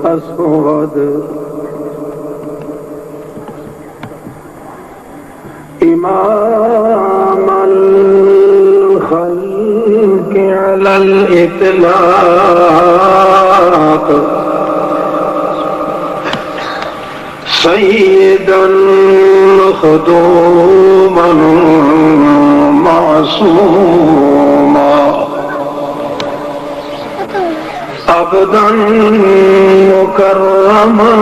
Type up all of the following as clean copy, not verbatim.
الأسود إمام الخلق على الإطلاق سيدا خدوما معصوما عبدا مكرما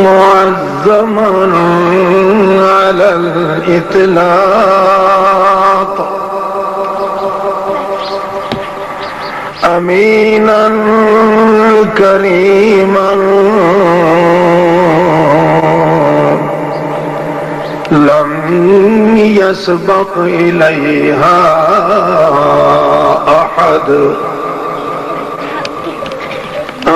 معزما على الإطلاق أمينا كريما لم يسبق إليها أحد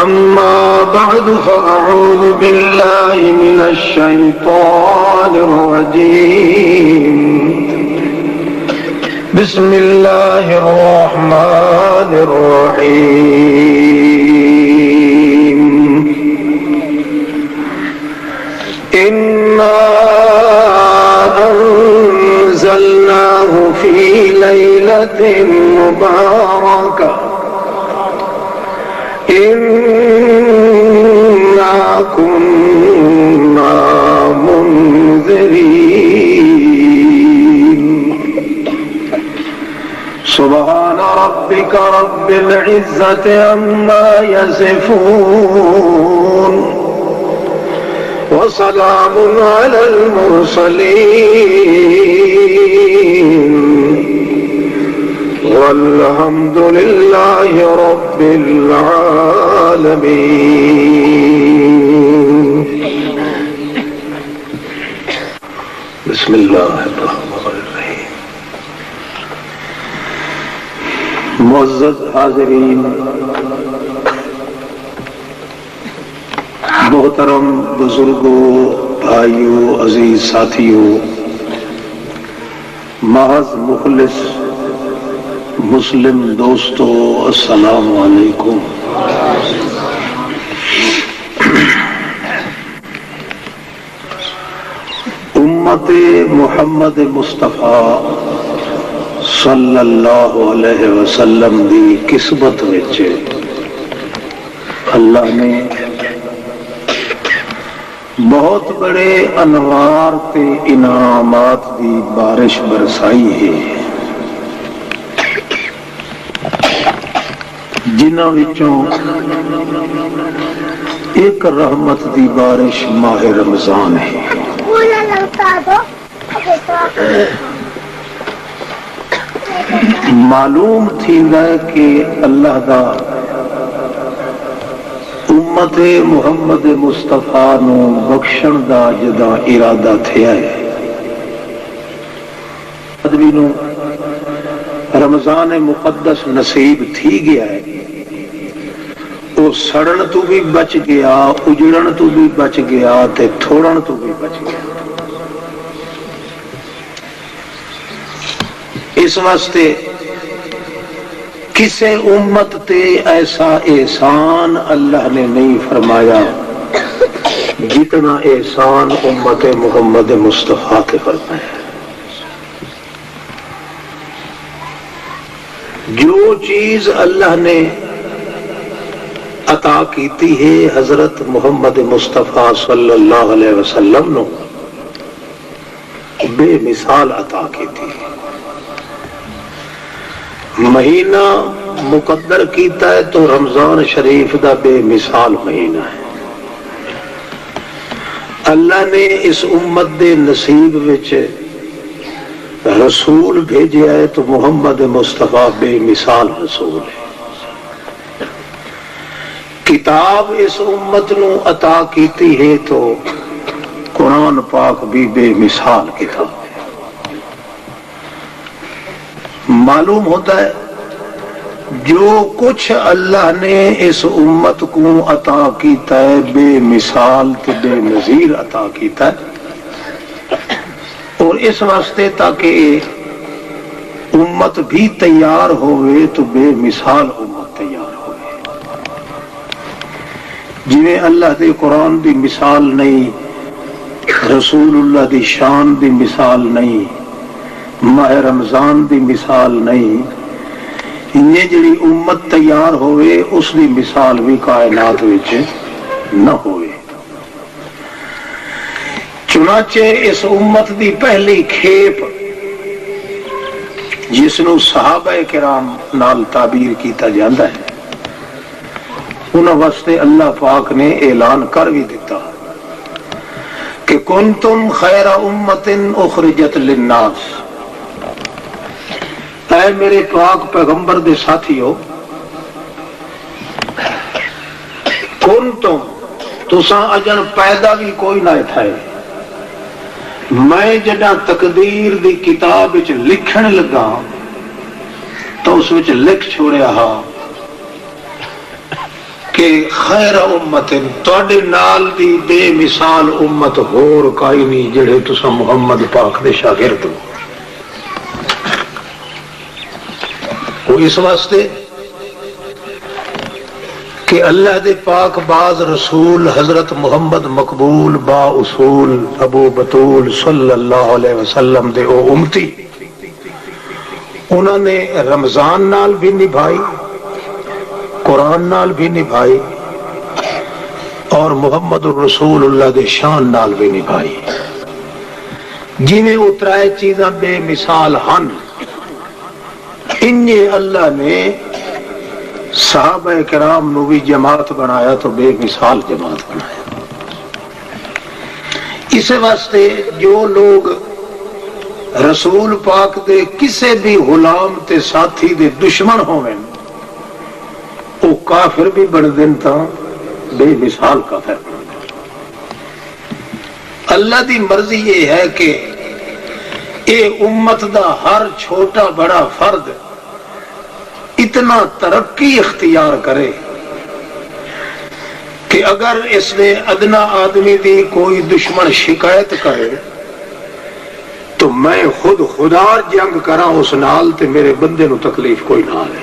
أما بعد فأعوذ بالله من الشيطان الرجيم بسم الله الرحمن الرحيم إنا أنزلناه في ليلة مباركة إنا كنا منذرين سبحان ربك رب العزة عما يصفون وسلام على المرسلين والحمد لله رب العالمين بسم الله الرحمن الرحیم. معزز حاضرین، محترم بزرگوں، بھائیوں، عزیز ساتھیوں، محض مخلص مسلم دوستو، السلام علیکم. امت محمد مصطفیٰ صلی اللہ علیہ وسلم دی قسمت وچ اللہ نے بہت بڑے انوار تے انعامات دی بارش برسائی ہے، جنہاں وچوں ایک رحمت دی بارش ماہ رمضان ہے. معلوم تھیندا ہے کہ اللہ دا امت محمد مصطفیٰ نو بخشن دا جدا ارادہ تھیا ہے، آدمی نو رمضان مقدس نصیب تھی گیا ہے، وہ سڑن تو بھی بچ گیا، اجڑن تو بھی بچ گیا تے تھوڑن تو بھی بچ گیا. اس واسطے کسے امت تے ایسا احسان اللہ نے نہیں فرمایا جتنا احسان امت محمد مصطفیٰ تے فرمایا. جو چیز اللہ نے عطا کیتی ہے حضرت محمد مصطفیٰ صلی اللہ علیہ وسلم نو بے مثال عطا کیتی ہے. مہینہ مقدر کیتا ہے تو رمضان شریف دا بے مثال مہینہ ہے. اللہ نے اس امت دے نصیب وچ رسول بھیجا ہے تو محمد مصطفیٰ بے مثال رسول ہے. کتاب اس امت نو عطا کیتی ہے تو قرآن پاک بھی بے مثال کتاب ہے. معلوم ہوتا ہے جو کچھ اللہ نے اس امت کو عطا کیتا ہے بے مثال تے بے نظیر عطا کیتا ہے، اور اس واسطے تاکہ امت بھی تیار ہوئے تو بے مثال امت تیار ہوئے. جویں اللہ دے قرآن دی مثال نہیں، رسول اللہ دی شان دی مثال نہیں، ماہ رمضان دی مثال نہیں، یہ جڑی امت تیار ہوئے اس دی مثال بھی کائنات وچ نہ ہوئے۔ چنانچہ اس امت دی پہلی کھیپ جس نو صحابہ کرام نال تعبیر کیتا جاندہ ہے، انہاں واسطے اللہ پاک نے اعلان کر بھی دیتا کہ کنتم خیر امت اخرجت للناس، اے میرے پاک پیغمبر دے ساتھیو، کنتم تساں اجن پیدا بھی کوئی نہ تھائے، میں جڑا تقدیر دی کتاب وچ لکھن لگا تو اس وچ لکھ چھوڑیا ہا کہ خیر امت تواڈے نال دی بے مثال امت ہور کائی نہیں جڑے تساں محمد پاک دے شاگرد ہو۔ وہ اس واسطے کہ اللہ دے پاک باز رسول حضرت محمد مقبول با اصول ابو بطول صلی اللہ علیہ وسلم دے او امتی، انہوں نے رمضان نال بھی نبھائی، قرآن نال بھی نبھائی، اور محمد الرسول اللہ دے شان نال بھی نبھائی۔ جنہیں اترائے چیزاں بے مثال ہن، انہیں اللہ نے صحابہ کرام نو بھی جماعت بنایا تو بے مثال جماعت بنایا۔ اس واسطے جو لوگ رسول پاک دے کسے بھی غلام تے ساتھی دے دشمن ہوئے وہ کافر بھی بن دین تا بے مثال کافر بن دین۔ اللہ دی مرضی یہ ہے کہ اے امت دا ہر چھوٹا بڑا فرد اتنا ترقی اختیار کرے کہ اگر اس نے ادنا آدمی دی کوئی دشمن شکایت کرے تو میں خود خدا جنگ کرا اس نال تے میرے بندے نو تکلیف کوئی نہ آئے۔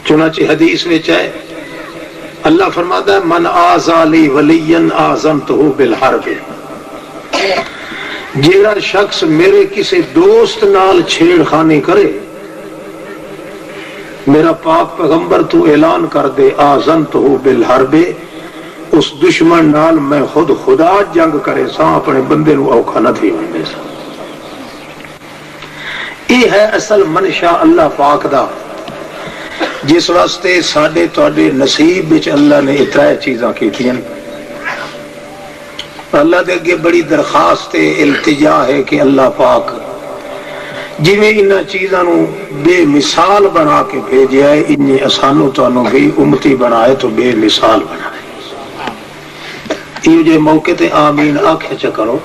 چنانچہ حدیث میں چاہے اللہ فرماتا ہے من آذا لی ولیا آذنتہ بالحرب، جیڑا شخص میرے کسی دوست نال چھیڑ خانی کرے، میرا پاک پیغمبر تو اعلان کر دے آذنتہ بالحرب، اس دشمن نال میں خود خدا جنگ کرے سا، اپنے بندے نو اوکھا نہ تھی ہونے سا۔ یہ ہے اصل منشا اللہ پاک دا، جس واسطے ساڈے تواڈے نصیب وچ اللہ نے اترائے چیزاں کیتیاں۔ اللہ دے اگے بڑی درخواست التجا ہے کہ اللہ پاک جویں انہاں چیزاں نو بے مثال بنا کے بھیجیا ہے، انہیں اسانو تانوں بھی امتی بنائے تو بے مثال بنائے۔ یہ جو موقع تے آمین آکھے چا کرو،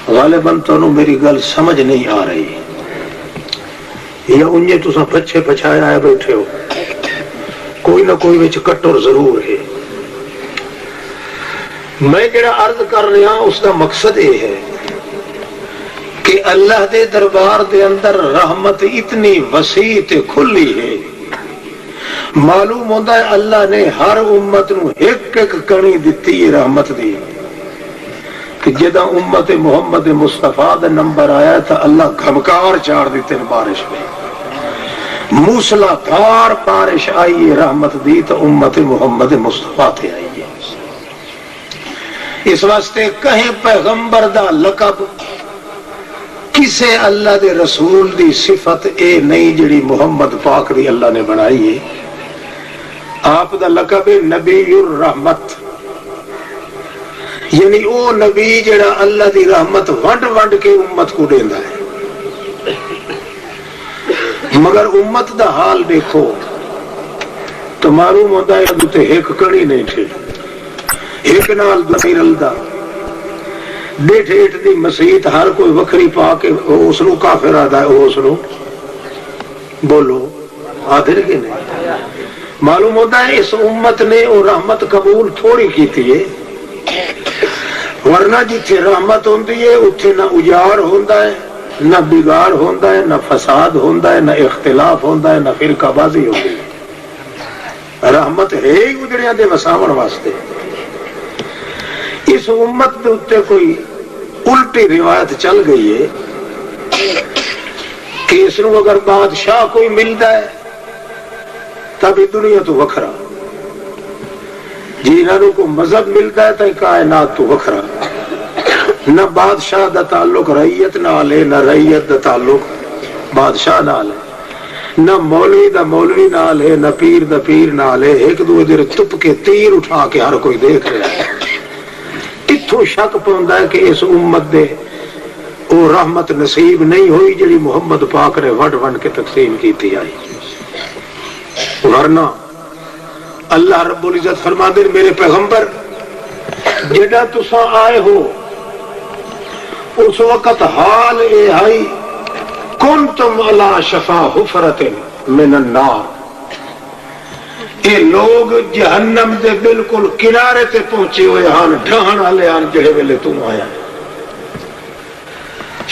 غالباً تانوں میری گل سمجھ نہیں آ رہی، یا انہیں تساں پچھے پچھایا آئے بیٹھے ہو، کوئی نہ کوئی وچ کٹر ضرور ہے۔ میں جڑا عرض کر رہا اس کا مقصد یہ ہے کہ اللہ دے دربار دے اندر رحمت اتنی وسیع تے کھلی ہے، معلوم ہوتا ہے اللہ نے ہر امت نو ایک ایک کڑی دیتی ہے رحمت دی، کہ جدہ امت محمد مصطفیٰ دا نمبر آیا تھا اللہ گھمکار چاڑ دیتے بارش میں، موسلا دھار بارش آئی ہے رحمت دی تو امت محمد مصطفیٰ تے آئی ہے۔ اس واسطے کہیں پیغمبر دا لقب کسے اللہ دے رسول دی صفت اے نہیں جڑی محمد پاک دی اللہ نے بنائی ہے۔ آپ دا لقب نبی الرحمت، یعنی او نبی جڑا اللہ دی رحمت ونڈ ونڈ کے امت کو دیندا ہے۔ مگر امت دا حال دیکھو تو معلوم ہوتا ہے تے ایک کڑی نہیں تھی، ایک نال دیر الدا ڈیٹھ ایٹ دی مسیت ہر کوئی وکری پا کے اس نو کافر آدھا ہے، اس نو بولو آدھر کے نہیں۔ معلوم ہوتا ہے اس امت نے وہ رحمت قبول تھوڑی کی تھی، ورنہ جتھے رحمت ہوندی ہے اتھے نہ اجاڑ ہوندا ہے، نہ بگاڑ ہوندا ہے، نہ فساد ہوندا ہے، نہ اختلاف ہوندا ہے، نہ فرقہ بازی ہوندی ہے۔ رحمت ہے ہی اجڑیاں دے وساون واسطے۔ اس امت دے اتے کوئی الٹی روایت چل گئی ہے کہ اس نو اگر بادشاہ کوئی ملتا ہے تب دنیا تو وکھرا، جنہوں کو مذہب ملتا ہے تو کائنات تو وکھرا۔ نہ بادشاہ دا تعلق رعیت نال ہے، نہ رعیت دا تعلق بادشاہ نال ہے، نہ مولوی دا مولوی نال ہے، نہ پیر دا پیر نال ہے۔ ایک دوسرے دے تپ کے تیر اٹھا کے ہر کوئی دیکھ رہا ہے۔ اتھوں شک پوندا ہے کہ اس امت دے وہ رحمت نصیب نہیں ہوئی جڑی محمد پاک نے ونڈ ونڈ کے تقسیم کیتی آئی۔ ورنہ اللہ رب العزت فرما دے میرے پیغمبر جڑا تساں آئے ہو اس وقت حال اے آئی کنتم علی شفا حفرۃ من النار، یہ لوگ جہنم دے بالکل کنارے تے پہنچے ہوئے ہن، ڈھہن والے ہن جڑے ویلے تو آیا۔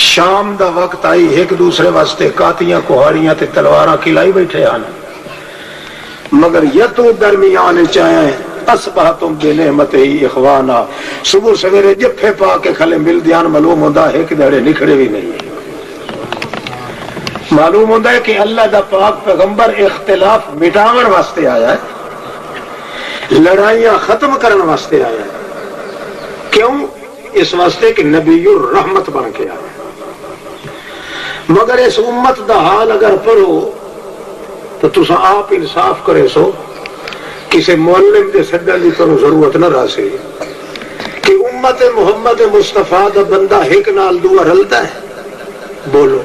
شام دا وقت آئی، ایک دوسرے واسطے کاتیاں کہاڑیاں تے تلواراں کھلائی بیٹھے ہن، مگر یتو درمیان چاہے اصبحتم بنعمتہ اخوانا، صبح سویرے جفے پا کے کھلے مل دیان معلوم ہوتا ہے کہ دڑے نکھڑے بھی نہیں۔ معلوم ہوتا ہے کہ اللہ دا پاک پیغمبر اختلاف مٹاون واسطے آیا ہے، لڑائیاں ختم کرن واسطے آیا ہے۔ کیوں؟ اس واسطے کہ نبی الرحمت بن کے آیا۔ مگر اس امت دا حال اگر پڑھو تو تسا آپ انصاف کرے سو، کسی معلم دے سڈن کی کرو ضرورت نہ راسے کہ امت محمد مصطفیٰ دا بندہ ایک نال دعا رلتا ہے؟ بولو،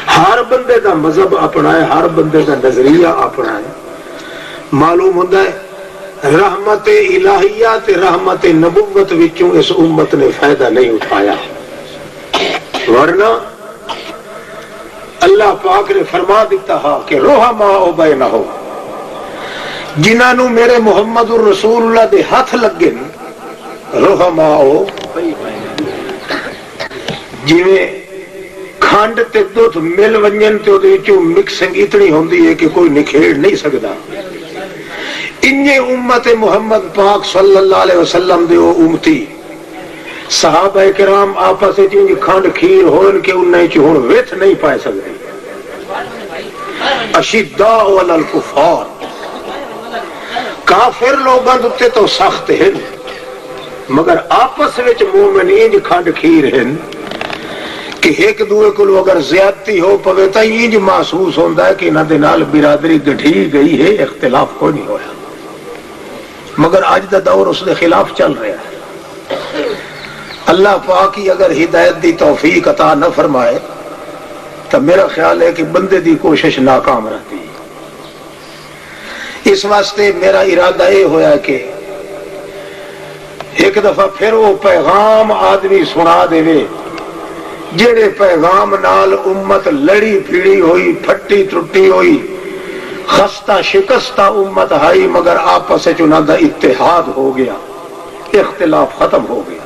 ہر بندے دا مذہب اپنا ہے، ہر بندے دا نظریہ اپنا ہے۔ معلوم ہوتا ہے رحمت الہیہ تے رحمت نبوت وچوں اس امت نے فائدہ نہیں اٹھایا، ورنہ اللہ پاک نے فرما دیتا ہے کہ رحماء بینہم، جنہوں میرے محمد الرسول اللہ دے ہاتھ لگے رحماء، جویں کھنڈ تے دودھ مل ونجن تے اودے وچوں مکسنگ اتنی ہوندی ہے کہ کوئی نکھیڑ نہیں سکدا، انجے امت محمد پاک صلی اللہ علیہ وسلم دے او امتی صحابہ کرام آپس وچ انج کھنڈ کھیر ہون کہ انہاں وچ ہن وتھ نہیں پائے سکدے۔ اشداء علی الکفار، کافر لوگاں دے تو سخت ہیں، مگر آپس وچ مومن انج کھنڈ کھیر ہیں کہ ایک دوے کو اگر زیادتی ہو پوے تا انج محسوس ہوندا ہے کہ انہاں دے نال برادری گٹھی گئی ہے، اختلاف کوئی نہیں ہویا۔ مگر اج دا دور اس دے خلاف چل رہا ہے۔ اللہ پاک ہی اگر ہدایت دی توفیق عطا نہ فرمائے تو میرا خیال ہے کہ بندے دی کوشش ناکام رہتی ہے۔ اس واسطے میرا ارادہ یہ ہویا کہ ایک دفعہ پھر وہ پیغام آدمی سنا دے جڑے پیغام نال امت لڑی پھیڑی ہوئی، پھٹی ٹرٹی ہوئی، خستہ شکستہ امت آئی، مگر آپس وچ انہاں دا اتحاد ہو گیا، اختلاف ختم ہو گیا۔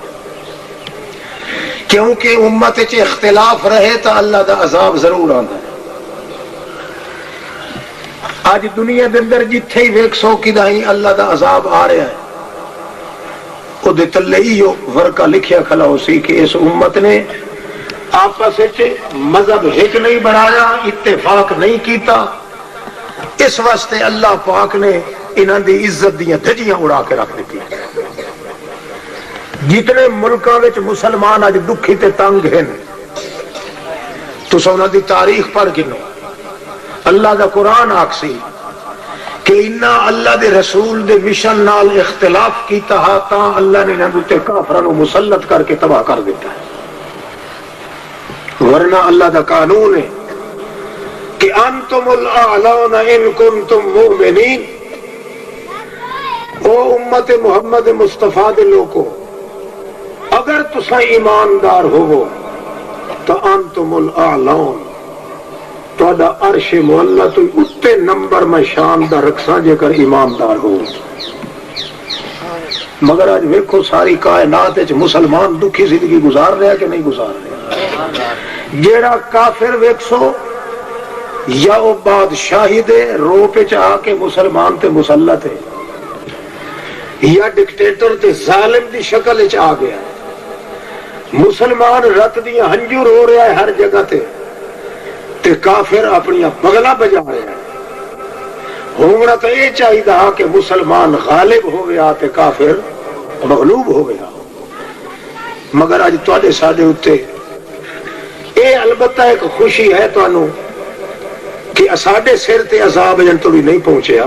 کیونکہ امت وچ اختلاف رہے تو اللہ دا عذاب ضرور آندا ہے۔ آج دنیا دے اندر جتھے ہی ویکھ سو کدائی اللہ دا عذاب آ رہا ہے، او دے تلے ہی ورقہ لکھیا کھلا ہو سی کہ اس امت نے آپس وچ مذہب ایک نہیں بنایا، اتفاق نہیں کیتا، اس واسطے اللہ پاک نے انہاں دی عزت دیاں دھجیاں اڑا کے رکھ دیتی۔ جتنے ملکاں وچ مسلمان اج دکھی تے تنگ ہیں، تساں انہاں دی تاریخ پڑھ گنو۔ اللہ دا قرآن آکسی کہ انہاں اللہ دے رسول دے مشن نال اختلاف کیتا ہا تاں اللہ نے انہاں تے کافراں نوں مسلط کر کے تباہ کر دیتا ہے۔ ورنہ اللہ دا قانون ہے کہ انتم الاعلون ان کنتم مؤمنین، او امت محمد مصطفیٰ دے لوگو اگر تساں ایماندار ہوو تو انتم الاعلون، تہاڈا عرش معلا تو اتے نمبر میں شان دا رکھساں جے کر ایماندار ہو۔ مگر آج ویکھو ساری کائنات وچ مسلمان دکھی زندگی گزار رہا کہ نہیں گزار رہا۔ جیڑا کافر ویکسو یا وہ بادشاہی دے روپ چ آ کے مسلمان تے مسلط ہے، یا ڈکٹیٹر تے ظالم دی شکل چ آ گیا، مسلمان رت دیا ہنجو رو رہا ہے ہر جگہ تے کافر اپنی بغلا بجا رہا ہے۔ ہونا تو یہ چاہیے کہ مسلمان غالب ہو گیا تے کافر مغلوب ہو گیا، مگر اج تواڈے ساڈے اوتے اے البتہ ایک خوشی ہے تانوں کہ ساڈے سر تے عذاب جن تو بھی نہیں پہنچیا،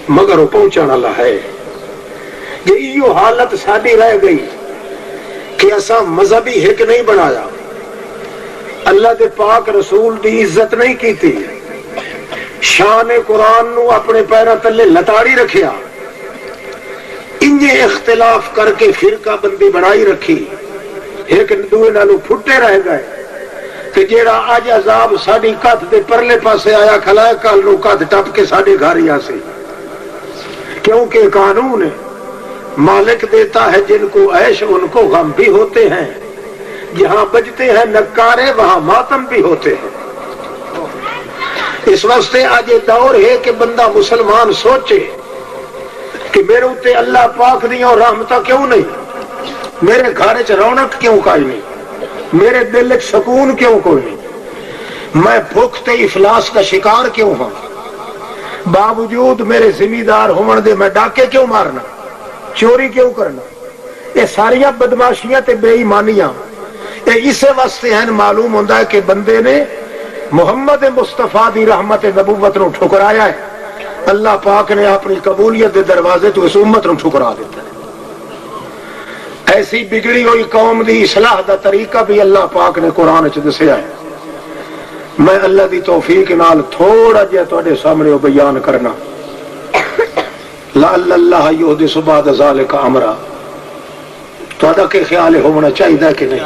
مگر وہ پہنچن والا ہے۔ کہ ایو حالت ساڈی رہ گئی کہ اساں مذہبی ہک نہیں بنایا، اللہ دے پاک رسول دی عزت نہیں کیتی، شان قرآن نو اپنے پیراں تلے لتاڑی رکھیا، انجے اختلاف کر کے فرقہ بندی بنائی رکھی، ایک دوے نالوں پھٹے رہ گئے کہ جیڑا اج عذاب ساڈی کت دے پرلے پاسے آیا کھلا ہے، کل نو کت ٹپ کے ساڈے گھر ہی آسے، کیونکہ قانون ہے، مالک دیتا ہے جن کو عیش ان کو غم بھی ہوتے ہیں، جہاں بجتے ہیں نکارے وہاں ماتم بھی ہوتے ہیں۔ اس واسطے آج یہ دور ہے کہ بندہ مسلمان سوچے کہ میرے اوتے اللہ پاک دی اور رحمتہ کیوں نہیں، میرے گھر چ رونق کیوں کوئی نہیں، میرے دل چ سکون کیوں کوئی نہیں، میں بھوک تے افلاس کا شکار کیوں ہوں، باوجود میرے ذمہ دار ہون دے میں ڈاکے کیوں مارنا، چوری کیوں کرنا، یہ ساریاں بدماشیاں تے بے ایمانیاں اسے واسطے ہیں۔ معلوم ہوتا ہے کہ بندے نے محمد مصطفیٰ دی رحمت نبوت نو ٹھکرایا ہے، اللہ پاک نے اپنی قبولیت دے دروازے تو اس امت نو ٹھکرا دیتا ہے۔ ایسی بگڑی ہوئی قوم دی اصلاح دا طریقہ بھی اللہ پاک نے قرآن چ دسیا ہے۔ میں اللہ دی توفیق نال تھوڑا جہا تواڈے سامنے وہ بیان کرنا، لعل اللہ یحدث بعد ذلک امرا۔ تہاڈا کی خیال ہے ہونا چاہیے کہ نہیں؟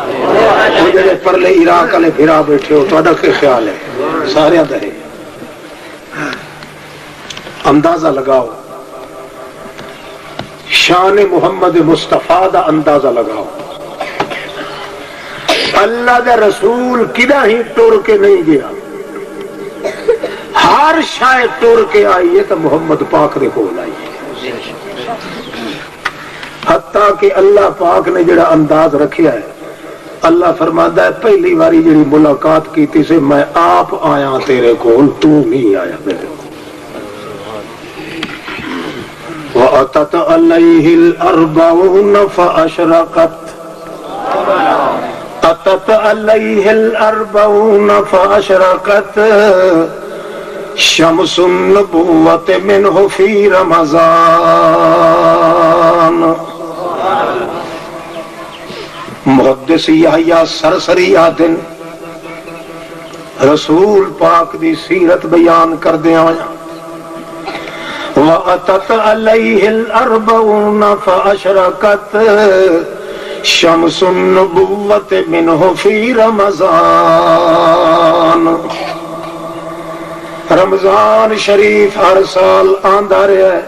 وہ جڑے پرلے عراق والے پھرا بیٹھے ہو، تہاڈا کی خیال ہے؟ سارے دا ہے، اندازہ لگاؤ، شان محمد مصطفیٰ دا اندازہ لگاؤ۔ اللہ دا رسول کدا ہی ٹر کے نہیں گیا، ہر شاید ٹر کے آئی ہے تو محمد پاک دے کول آئی ہے، حتیٰ کہ اللہ پاک نے جڑا انداز رکھیا ہے، اللہ فرماتا ہے پہلی باری جڑی ملاقات کی سے میں آپ آیا تیرے کول، تو نہیں آیا میرے کول۔ وَأَتَتْ عَلَيْهِ الْأَرْبَعُونَ فَأَشْرَقَتْ أَتَتْ عَلَيْهِ الْأَرْبَعُونَ فَأَشْرَقَتْ شَمْسُ النُّبُوَّةِ مِنْهُ فِي رمضان۔ محدث یحییٰ سرسری آدن رسول پاک دی سیرت بیان کر دیا، وَأَتَتْ عَلَيْهِ الْأَرْبَعُونَ فَأَشْرَقَتْ شَمْسُ النُّبُوَّةِ مِنْهُ فِي رمضان۔ رمضان شریف ہر سال آندا رہا ہے،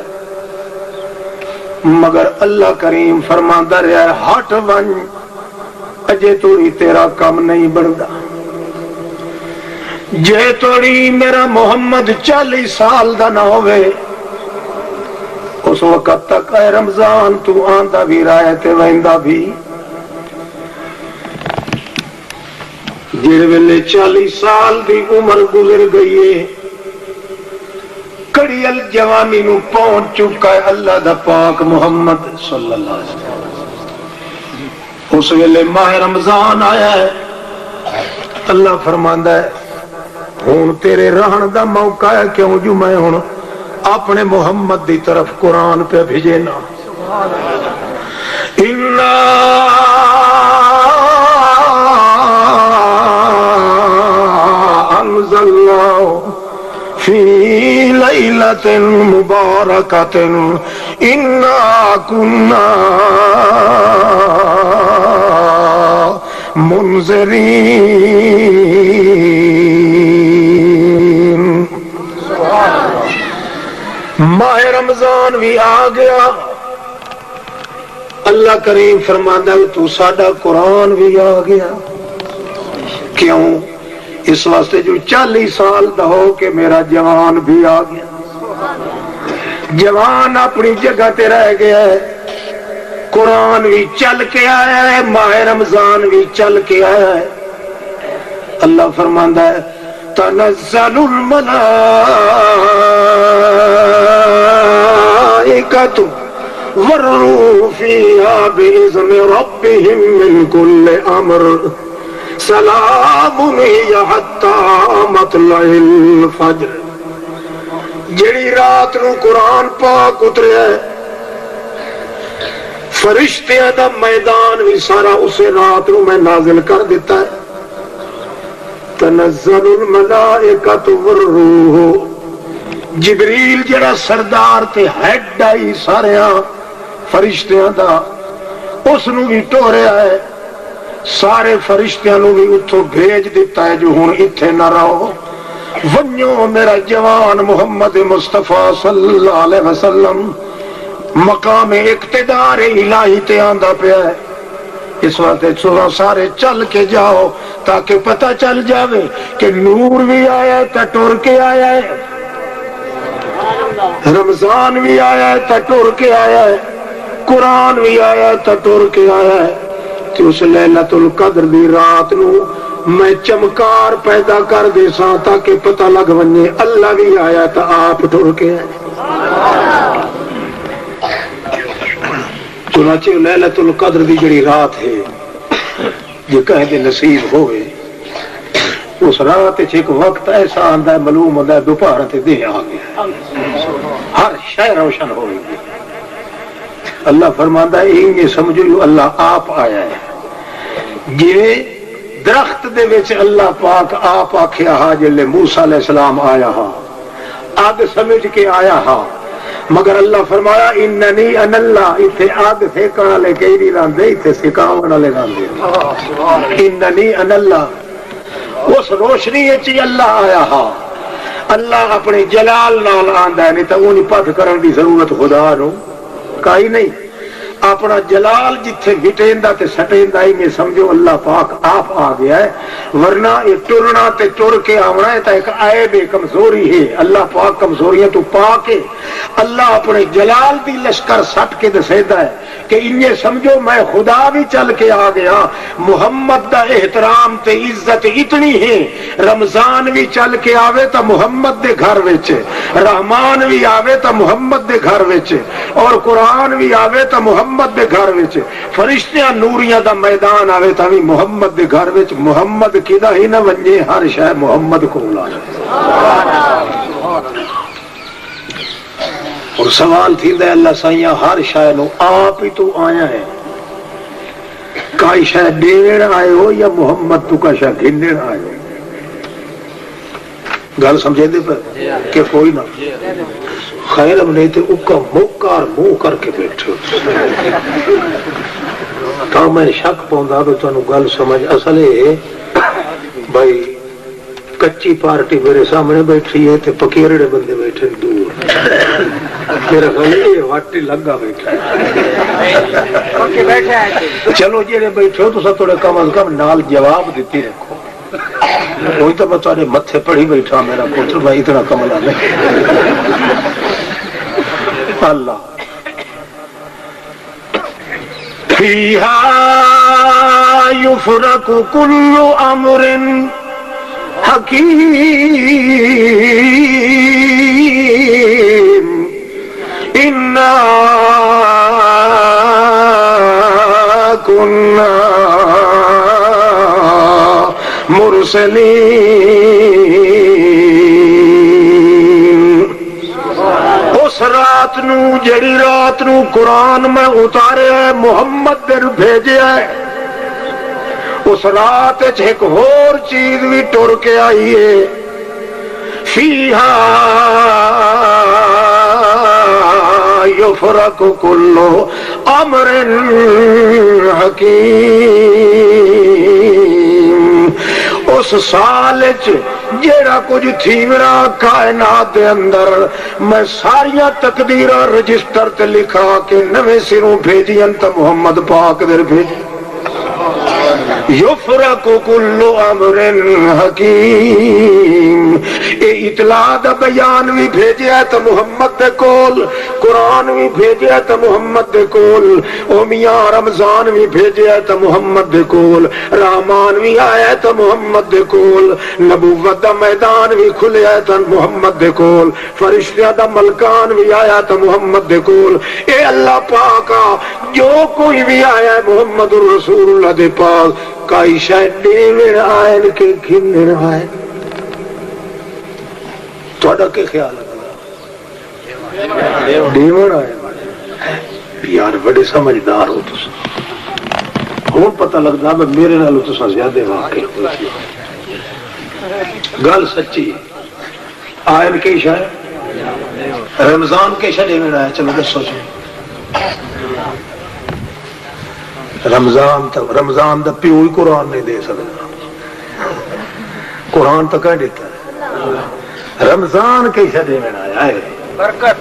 مگر اللہ کریم فرماندا رہا ہے ہٹ ون، اجے توڑی تیرا کم نہیں بندا، جے توڑی میرا محمد 40 سال دا نہ ہوئے، اس وقت تک اے رمضان تو آندا بھی رہا ہے تے ویندا بھی۔ جڑے ویلے 40 سال دی عمر گزر گئی ہے، کڑی الجوانی نو پہنچ چکا ہے اللہ دا پاک محمد صلی اللہ علیہ وسلم، اس ویلے ماہ رمضان آیا ہے، اللہ فرماندا ہے ہن تیرے رہن دا موقع ہے، کیوں جو میں ہن اپنے محمد دی طرف قرآن پہ بھیجنا، اِنَّا أَنزَلْنَاهُ فِي لَيْلَةٍ مُبَارَكَةٍ إِنَّا كُنَّا مُنذِرِينَ۔ ماہ رمضان بھی آ گیا، اللہ کریم فرماتا ہے تو ساڈا قرآن بھی آ گیا، کیوں اس واسطے جو 40 سال دا ہو کہ میرا جوان بھی آ گیا، جوان اپنی جگہ تے رہ گیا ہے، قرآن بھی چل کے آیا ہے، ماہ رمضان بھی چل کے آیا ہے۔ اللہ فرماندا ہے تنزل الملائکۃ والروح فیہا بإذن ربہم من کل امر سلام ہی حتی مطلع الفجر۔ جڑی رات نو قرآن پاک اتریا ہے، فرشتیاں دا میدان بھی سارا اسے رات نو میں نازل کر دیتا ہے۔ تنزل الملائکۃ والروح، جبریل جڑا سردار تے ہیڈ آئی سارے فرشتیاں دا، اس نو بھی ٹوریا ہے، سارے فرشتیاں نو بھی اتھوں بھیج دیتا ہے جو ہن اتھے نہ رہو، ونیو میرا جوان محمد مصطفیٰ صلی اللہ علیہ وسلم مقام اقتدار الہی تے آندا پیا ہے۔ اس وقت سارے چل کے جاؤ تاکہ پتہ چل جاوے کہ نور بھی آیا ہے تا ٹر کے آیا ہے، رمضان بھی آیا ہے تا ٹر کے آیا ہے، قرآن بھی آیا ہے تا ٹر کے آیا ہے۔ کہ اس لیلۃ القدر دی رات نو میں چمکار پیدا کر دے سا تاکہ پتہ لگ ونجے اللہ بھی آیا تا آپ ٹر کے آئے۔ چنانچہ لیلۃ القدر دی جڑی رات ہے جو کہہ دے نصیب ہوئے، اس رات ایک وقت ایسا آندا ہے معلوم ہوتا ہے دوپہر تے دے آ گیا، ہر شے روشن ہو گئی۔ اللہ فرماندا ہے یہ سمجھو اللہ آپ آیا ہے، جی درخت دے وچ اللہ پاک آپ آکھیا ہا جلے موسیٰ علیہ السلام آیا ہا، آگ سمجھ کے آیا ہا، مگر اللہ فرمایا اننی ان اللہ، اتھے آگ سیکن والے کئی نہیں راندے، اتھے سکاون والے راندے، اننی ان اللہ، اس روشنی چی اللہ آیا ہا۔ اللہ اپنے جلال نال آندا ہے، نہیں تو اونی پتھ کرن دی ضرورت خدا نو کائی نہیں، اپنا جلال جتھے وٹیندا تے سٹیندا ہی میں سمجھو اللہ پاک آپ آ گیا ہے، ورنہ یہ ٹرنا تے ٹر کے آونا ہے تا ایک عیب کمزوری ہے۔ اللہ پاک کمزوریاں تو پاک ہے، اللہ اپنے جلال دی لشکر سٹ کے دسیدا ہے کہ انہیں سمجھو میں خدا بھی چل کے آ گیا، محمد دا احترام تے عزت اتنی ہے، رمضان بھی چل کے آوے تا محمد دے گھر وچ، رحمان بھی آوے تا محمد دے گھر وچ، اور قرآن بھی آوے تا محمد دے گھر وچ، فرشتیاں نوریاں دا میدان آوے تا بھی محمد دے گھر وچ، محمد کدا ہی نہ ونجے، ہر شے محمد کو لانا۔ اور سوال تھیندا ہے اللہ سائیاں ہر شے نو آپ ہی تو آیا ہے، کائی شے دین آئے ہو یا محمد تو کا شے گھنن آئے ہو؟ گل سمجھے دے پر کہ کوئی نہ خیر ہم نہیں تھے اکا موکار منہ کر کے بیٹھے تو میں شک پوندا تو تانوں گل سمجھ اصل ہے بھائی کچی پارٹی میرے سامنے بیٹھی ہے تے پکیرڑے بندے بیٹھے دور، میرا خیال یہ واٹی لگا بیٹھا چلو جی بیٹھے ہو تو سب تھوڑے کم از کم نال جواب دیتی رکھو، وہی تو میں تھوڑے متھے پڑھی بیٹھا میرا پتر بھائی اتنا کملا نہیں۔ اللہ فیہا یفرق کل امر حکیم انا کنا مرسلین۔ اس رات نو جڑی رات نو قرآن میں اتارے ہے محمد در بھیجے ہے، اس رات ایک اور چیز بھی ٹر کے آئی ہے، فیہا یفرق کل امر حکیم۔ اس سال جیڑا کچھ تھیورا کائنات دے اندر میں ساریاں تقدیراں رجسٹر تے لکھا کے نویں سروں بھیجی انت محمد پاک در بھیجی، یفرق کل امر حکیم. اے اطلاع دا بیان بھی بھیجیا تو محمد دے کول، قرآن بھی بھیجیا تو محمد دے کول، او میاں رمضان بھی بھیجیا تو محمد دے کول، رحمان بھی آیا تو محمد دے کول، نبوت دا میدان بھی کھلیا تو محمد دے کول، فرشتہ دا ملکان بھی آیا تو محمد دے کول. اے اللہ پاکا جو کوئی بھی آیا ہے محمد رسول اللہ دے پاس کائی شاید دیوڑ آئے کہ گھنن آئے. توڑا کے خیال ہے دیوڑ آئے یار بڑے سمجھدار ہو تسا. ہوں پتہ لگتا ہے میرے نالوں تسا زیادہ واقع گل سچی. آئے کے شاید رمضان کے شاید دیوڑ آئے. چلو دسو رمضان دا پیو ہی قرآن نہیں دے سکتا. قرآن تو کہہ دیتا ہے رمضان کے شدے میں آیا ہے برکت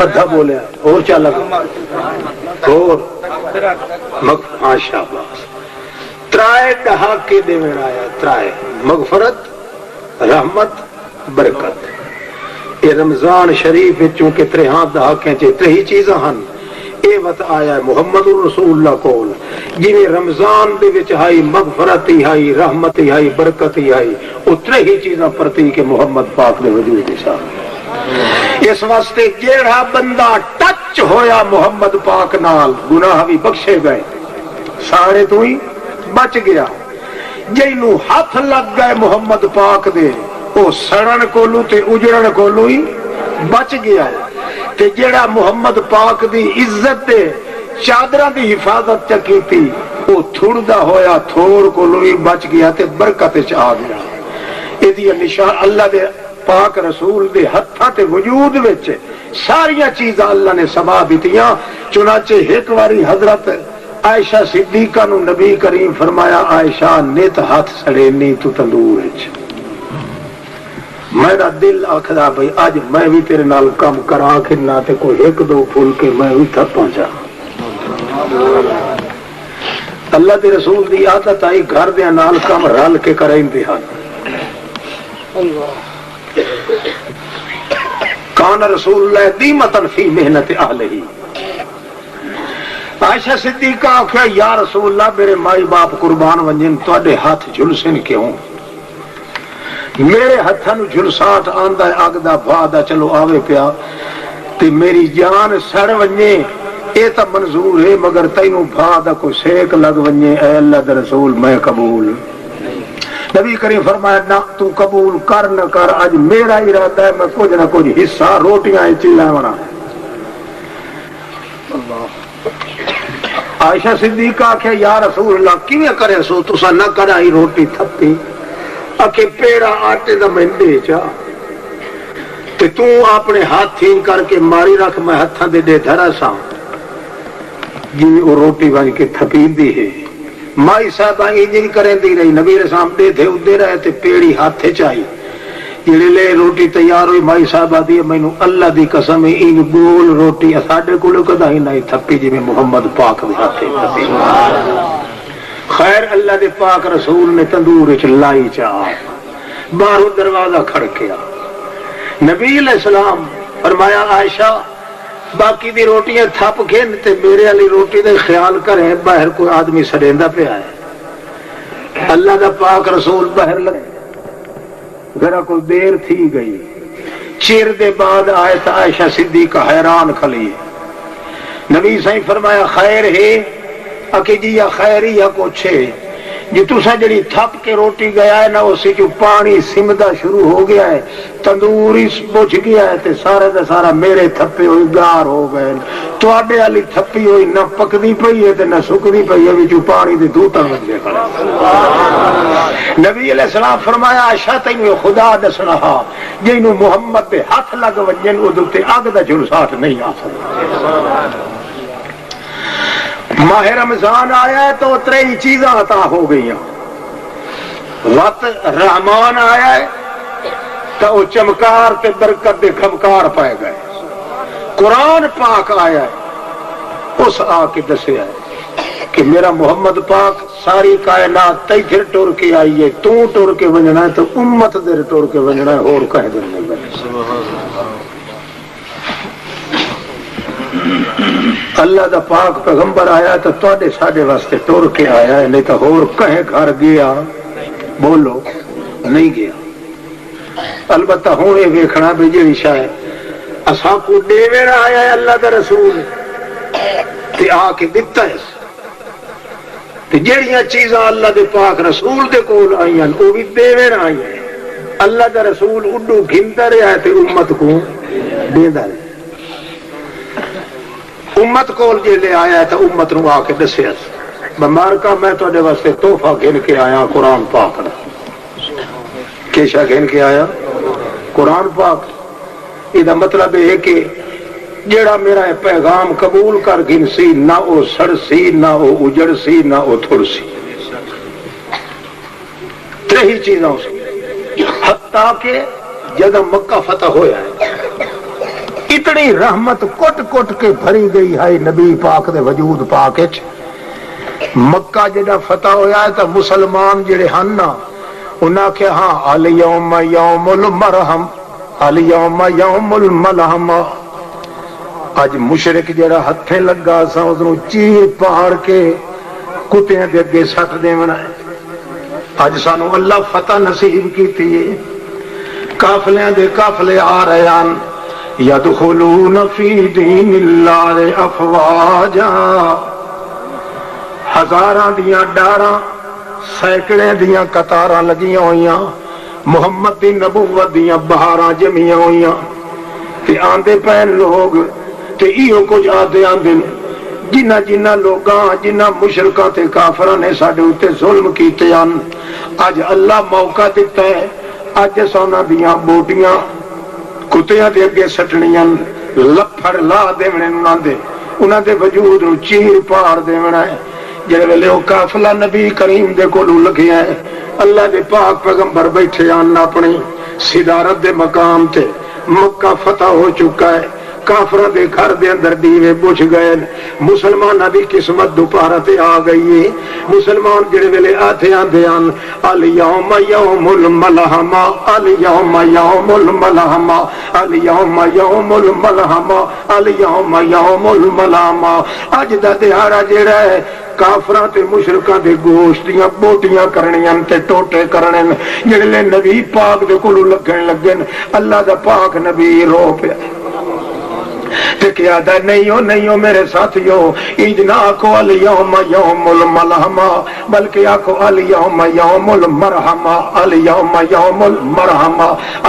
ادھا بولیا اور چا لگا اور شاباش. ترائے دہاکے دے میں آیا ترائے مغفرت رحمت برکت. یہ رمضان شریف چونکہ تریہاں دہاکے ترہی چیزاں ہن اے وقت آیا ہے محمد رسول اللہ کول جنہیں رمضان دے وچ آئی مغفرت ہی آئی رحمت ہی آئی برکت ہی آئی اتنے ہی چیزاں پرتی کہ محمد پاک دے وجود کے ساتھ. اس واسطے جیڑا بندہ ٹچ ہویا محمد پاک نال گناہ بھی بخشے گئے سارے تو ہی بچ گیا. جنوں ہاتھ لگ گئے محمد پاک دے وہ سڑن کولو تے اجڑن کولو ہی بچ گیا ہے. تے جیڑا محمد پاک دی عزت دے چادرہ دی حفاظت چکی تھی وہ تھوڑا ہویا تھوڑ کو لوئی بچ گیا تے برکت چاہ گیا. یہ دی نشان اللہ دے پاک رسول دے ہتھاں تے وجود وچ ساریاں چیزاں اللہ نے سما دیتیاں. چنانچہ ایک واری حضرت عائشہ صدیقہ نو نبی کریم فرمایا عائشہ نیت ہاتھ سڑے نہیں تو تندور وچ. میرا دل آخدا بھئی آج میں بھی تیرے نال کام کرا کے نہ تے کوئی ایک دو پھول کے میں بھی تھا پہنچا. اللہ دے رسول دی عادت آئی گھر دے نال کام رل کے کرے امتحان. کان رسول اللہ دیمتن فی محنت اہلہی. عائشہ صدیقہ آخیا یا رسول اللہ میرے مائی باپ قربان ونجن تواڈے ہاتھ جھلسن کیوں؟ میرے ہاتھاں نو جھلساٹ آندا ہے اگ دا بھا دا چلو آوے پیا تے میری جان سڑ ونجے اے تا منظور ہے مگر تینوں بھا دا کوئی سیک لگ ونجے اے اللہ دے رسول میں قبول. نبی کریم فرمایا نہ تو قبول کر نہ کر اج میرا ارادہ ہے میں کچھ نہ کچھ حصہ روٹیاں چلاونا. عائشہ صدیقہ کہ یا رسول اللہ کیویں کرے سو تسا نہ کرائی روٹی تھپی اکے پیڑا آٹے دا مہندے چا تے تو اپنے ہاتھ تھین کر کے ماری رکھ میں ہتھاں دے دے دھرا سا جی وہ روٹی بن کے تھپین دی ہے. مائی صاحب آئی جی کریں دی رہی نبی رسام دے دے ادھے رہے تے پیڑی ہاتھے چاہی جڑے لے روٹی تیار ہوئی مائی صاحب آدھی مینوں اللہ دی قسم ان گول روٹی ساڈے کولوں کدا ہی نہیں تھپی جی محمد پاک دے ہاتھے تھپی. خیر اللہ دے پاک رسول نے تندور وچ لائی چاہ باہروں دروازہ کھڑکیا. نبی علیہ السلام فرمایا عائشہ باقی دی روٹیاں تھپ گھن تے میرے والی روٹی دے خیال کریں باہر کوئی آدمی سڑیندا پیا ہے. اللہ دا پاک رسول باہر لگے ذرا کوئی دیر تھی گئی. چیر دے بعد آئے تا عائشہ صدیقہ حیران کھلی. نبی صحیح فرمایا خیر ہے اکی جی یا خیری یا کچھ ہے جی تسا جڑی تھپ کے روٹی گیا ہے نا اسی جو پانی سمدہ شروع ہو گیا ہے تندوری بجھ گیا ہے تے سارے دا سارا میرے تھپے ہوئی گار ہو گئے تو آڈے والی تھپی ہوئی نہ پکدی پئی ہے تے نہ سکدی پئی ہے جو پانی دے دوتا بجے کھڑا. نبی علیہ السلام فرمایا عائشہ تینوں خدا دسنا ہا جنوں محمد دے ہاتھ لگ ونجن اودے تے اگ دا جھلساٹ نہیں آ سکدا. ماہ رمضان آیا ہے تو تری چیزاں عطا ہو گئی. وقت رحمان آیا ہے تو وہ چمکار تے برکت دے کھمکار پائے گئے. قرآن پاک آیا ہے اس آ کے دسیا ہے کہ میرا محمد پاک ساری کائنات تیتھر ٹور کے آئی ہے، تو ٹور کے ونجنا ہے تو امت دے ٹور کے ونجنا ہے، اور کہہ دے نہیں بنے۔ اللہ دا پاک پیغمبر آیا تو تواڈے ساڈے واسطے ٹور کے آیا ہے، نہیں تو اور کہیں گھر گیا بولو نہیں گیا۔ البتہ ہوں یہ ویکھنا بھی جی شاید اساں کو دیوے آیا ہے اللہ دا رسول تے آ کے دتا ہے تے جڑیاں چیزاں اللہ دے پاک رسول دے کول آئیاں وہ بھی دیوے آئی ہیں۔ اللہ دا رسول اڈو گھنتا رہا ہے تے امت کو دیندا رہا۔ امت کول جے لے آیا ہے تو امت نو آ کے دسیا بمارکا میں تواڈے واسطے تحفہ گھن کے آیا قرآن پاک دا۔ کیشا گھن کے آیا قرآن پاک۔ یہ مطلب ہے کہ جیڑا میرا پیغام قبول کر گن سی نہ وہ سڑ سی نہ وہ اجڑ سی نہ وہ تھڑ سی، ترہی چیزاں سی۔ حتیٰ کہ جب مکہ فتح ہویا ہے اتنی رحمت کٹ کٹ کے بھری گئی ہے نبی پاک دے وجود پاک وچ۔ مکہ جڑا فتح ہویا ہے تو مسلمان جڑے ہن نا انہاں کہ ہاں الیوم یوم المرحم الیوم یوم الملحم۔ اج مشرک جڑا ہتھیں لگا سا اس نو چیر پاڑ کے کتیاں دے اگے سٹ دیونا ہے۔ اج سانو اللہ فتح نصیب کیتی ہے، قافلیاں دے قافلے آ رہے ہیں، یدخلون فی دین اللہ افواجا، ہزاراں دیاں ڈاراں سینکڑے دیاں قطاراں لگیاں ہوئیاں، محمد دی نبوت دیاں بہاراں جمیاں ہوئیاں تے آندے پین لوگ تے ایہو کچھ آدھے آندے جنہ جنہ لوگاں جنہ مشرکاں تے کافراں نے ساڈے اوتے ظلم کیتے ہیں اج اللہ موقع دیتا ہے، اج سونا دیاں بوٹیاں کتیاں دے اگے سٹنیاں، لپھڑ لا دیونے انہاں دے وجود نو چیر پاڑ دیونا ہے۔ جڑے ویلے وہ قافلہ نبی کریم دے کولوں لگیا ہے، اللہ دے پاک پیغمبر بیٹھے آن اپنی صدارت دے مقام تے، مکہ فتح ہو چکا ہے، کافروں دے گھر دے اندر دیوے بجھ گئے، مسلماناں دی قسمت دوپہر تے آ گئی ہے۔ مسلمان جڑے ویلے آتے آندے آن الیوم یوم الملحم الیوم یوم الملحم الیوم یوم الملحم الیوم یوم الملحم۔ اج دا دہاڑا جڑا ہے کافراں تے مشرکاں دے گوشت دیاں بوٹیاں کرنیاں تے ٹوٹے کرنے جڑے نبی پاک دے کولوں لگن اللہ دا پاک نبی رو پیا تے کیا دا نہیں ہو میرے ساتھیو، اج نہ آکھو الیوم یوم الملحم بلکہ آکھو الیوم یوم المرحم الیوم یوم المرحم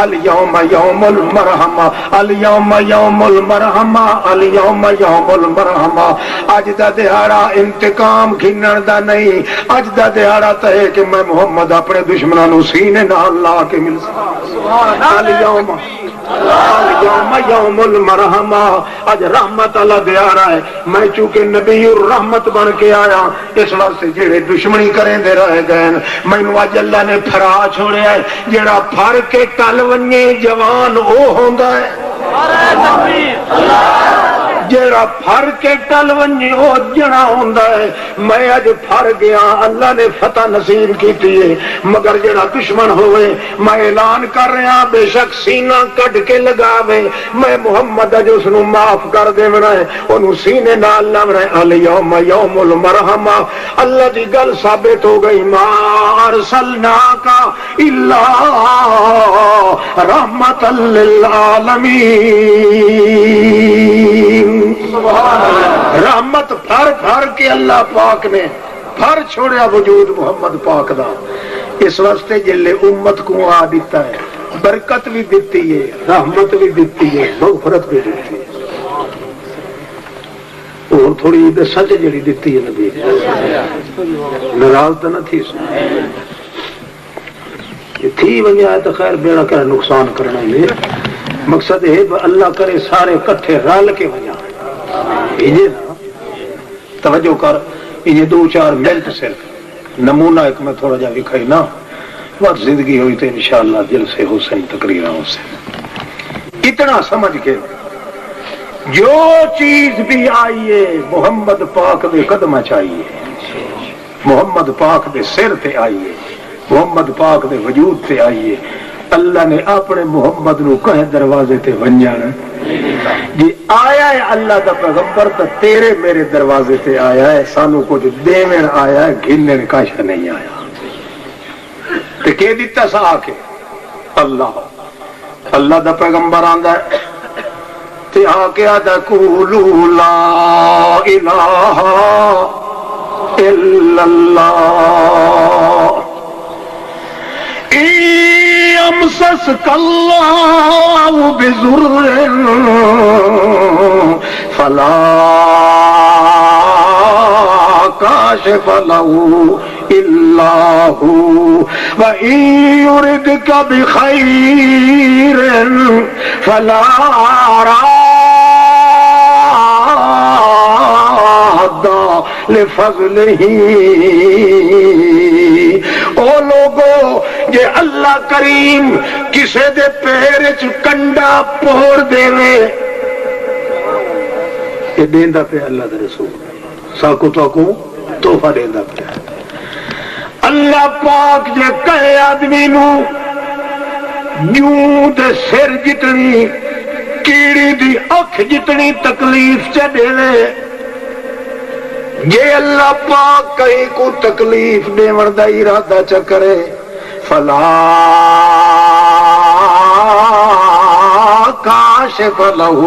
الیوم یوم المرحم الیوم یوم المرحم الیوم یوم المرحم۔ اج دا دہاڑا انتقام گھنن دا نہیں، اج دا دہاڑا تے ہے کہ میں محمد اپنے دشمناں نو سینے نال لا کے مل سکاں۔ الیوم یوم المرحم، اج رحمت اللہ دیارا ہے، میں چونکہ نبی الرحمت بن کے آیا اس واسطے جڑے دشمنی کریں دے رہ گئے مینوں اج اللہ نے پھرا چھوڑیا ہے، جڑا پھر کے ٹل ونجے جوان او ہوندا ہے، جڑا پھر کے ٹل ونجے او جڑا ہوندا ہے۔ میں اج پھر گیا، اللہ نے فتح نصیب کیتی ہے، مگر جڑا دشمن ہوئے میں اعلان کر رہا بے شک سینہ کٹ کے لگاوے میں محمد اج اس نو معاف کر دیونا ہے، اونوں سینے نال لاونا ہے۔ الیوم یوم المرحم، اللہ دی گل ثابت ہو گئی، ما ارسلناک الا رحمت للعالمین۔ رحمت پھر کے اللہ پاک نے پھر چھوڑیا وجود محمد پاک دا، اس واسطے جلے امت کو آ دیتا ہے، برکت بھی دیتی ہے، رحمت بھی دیتی ہے، مغفرت بھی دیتی ہے، اور تھوڑی سچ جڑی دیتی ہے نبی ناراض تو نہ تھی تھی ونجا ہے تو خیر بیڑا کر نقصان کرنا ہے، مقصد ہے اللہ کرے سارے کٹھے رل کے ونجا توجہ کر۔ یہ 2-4 منٹ صرف نمونہ ایک میں تھوڑا جا لکھائی نا، بس زندگی ہوئی تو انشاءاللہ دل سے حسین تقریروں سے اتنا سمجھ کے جو چیز بھی آئیے محمد پاک دے قدم چاہیے، محمد پاک دے سر تے آئیے، محمد پاک دے وجود تے آئیے۔ اللہ نے اپنے محمد نو کہے دروازے تے ونجانا جی آیا ہے اللہ دا پیغمبر تو تیرے میرے دروازے تے آیا ہے، سانو کچھ دیوین آیا ہے، گھنن کاشا نہیں آیا۔ تے کہ دیتا سا آکے اللہ دا پیغمبر آندا ہے تے آکے آدھا قولو لا الہ الا اللہ يمسسك الله بضر فلا كاشف له إلا هو وإن يردك بخير فلا راد لفضله۔ او لوگو جے اللہ کریم کسے دے پیر چ کنڈا پور دے یہ دیندا پہ اللہ دے رسول ساکو تو تحفہ دیندا پہ اللہ پاک جے کہے آدمی نو جوں دے سر جتنی کیڑی دی اکھ جتنی تکلیف چ دے یہ اللہ پاک کہیں کو تکلیف دیون دا ارادہ چ کرے فلا کاشف لہ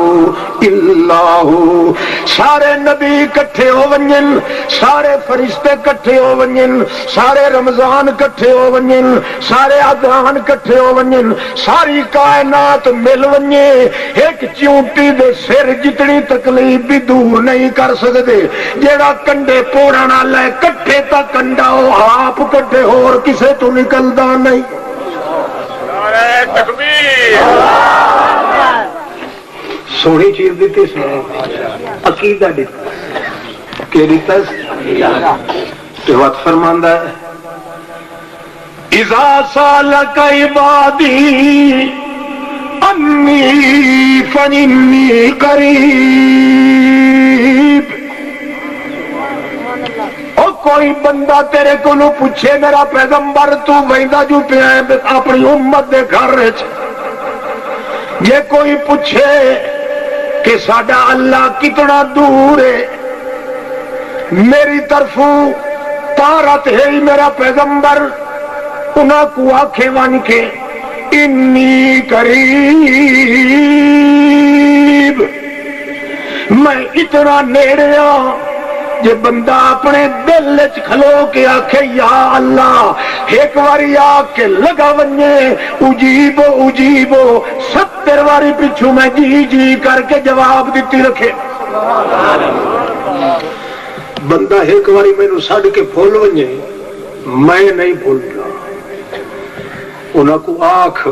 الا ہو۔ سارے نبی کٹھے ہو ونجن، سارے فرشتے کٹھے ہو ونجن، سارے رمضان کٹھے ہو ونجن، سارے ادھان کٹھے ہو ونجن، ساری کائنات مل ونجے ایک چونٹی دے سر جتنی تکلیف بھی دور نہیں کر سکتے۔ جیڑا کنڈے پوڑن والا ہے کٹھے تا کنڈا ہو آپ کٹھے ہو اور کسے تو نکلدا نہیں۔ نعرہ تکبیر، سونی چیز دیتی عقیدہ دیتا کہ دیتا کہ وقت فرماندہ ہے اذا سالک عبادی انی فانی قریب۔ اور کوئی بندہ تیرے کو نو پوچھے میرا پیغمبر تو ویندہ جو پہ ہے اپنی امت دے گھر رچ، یہ کوئی پوچھے کہ ساڈا اللہ کتنا دور ہے میری طرفوں طارت ہے ہی میرا پیغمبر انہاں کو آنکھیں ون کے انی قریب، میں اتنا نیڑے ہاں۔ جے بندہ اپنے دل چ کھلو کے آکھے یا اللہ ایک واری آ کے لگا ونجے اجیبو اجیبو 70 واری پچھو میں جی جی کر کے جواب دیتی رکھے۔ بندہ ایک واری میں نو ساڑھ کے پھول ونجے میں نہیں بھولنا، انہاں کو آکھ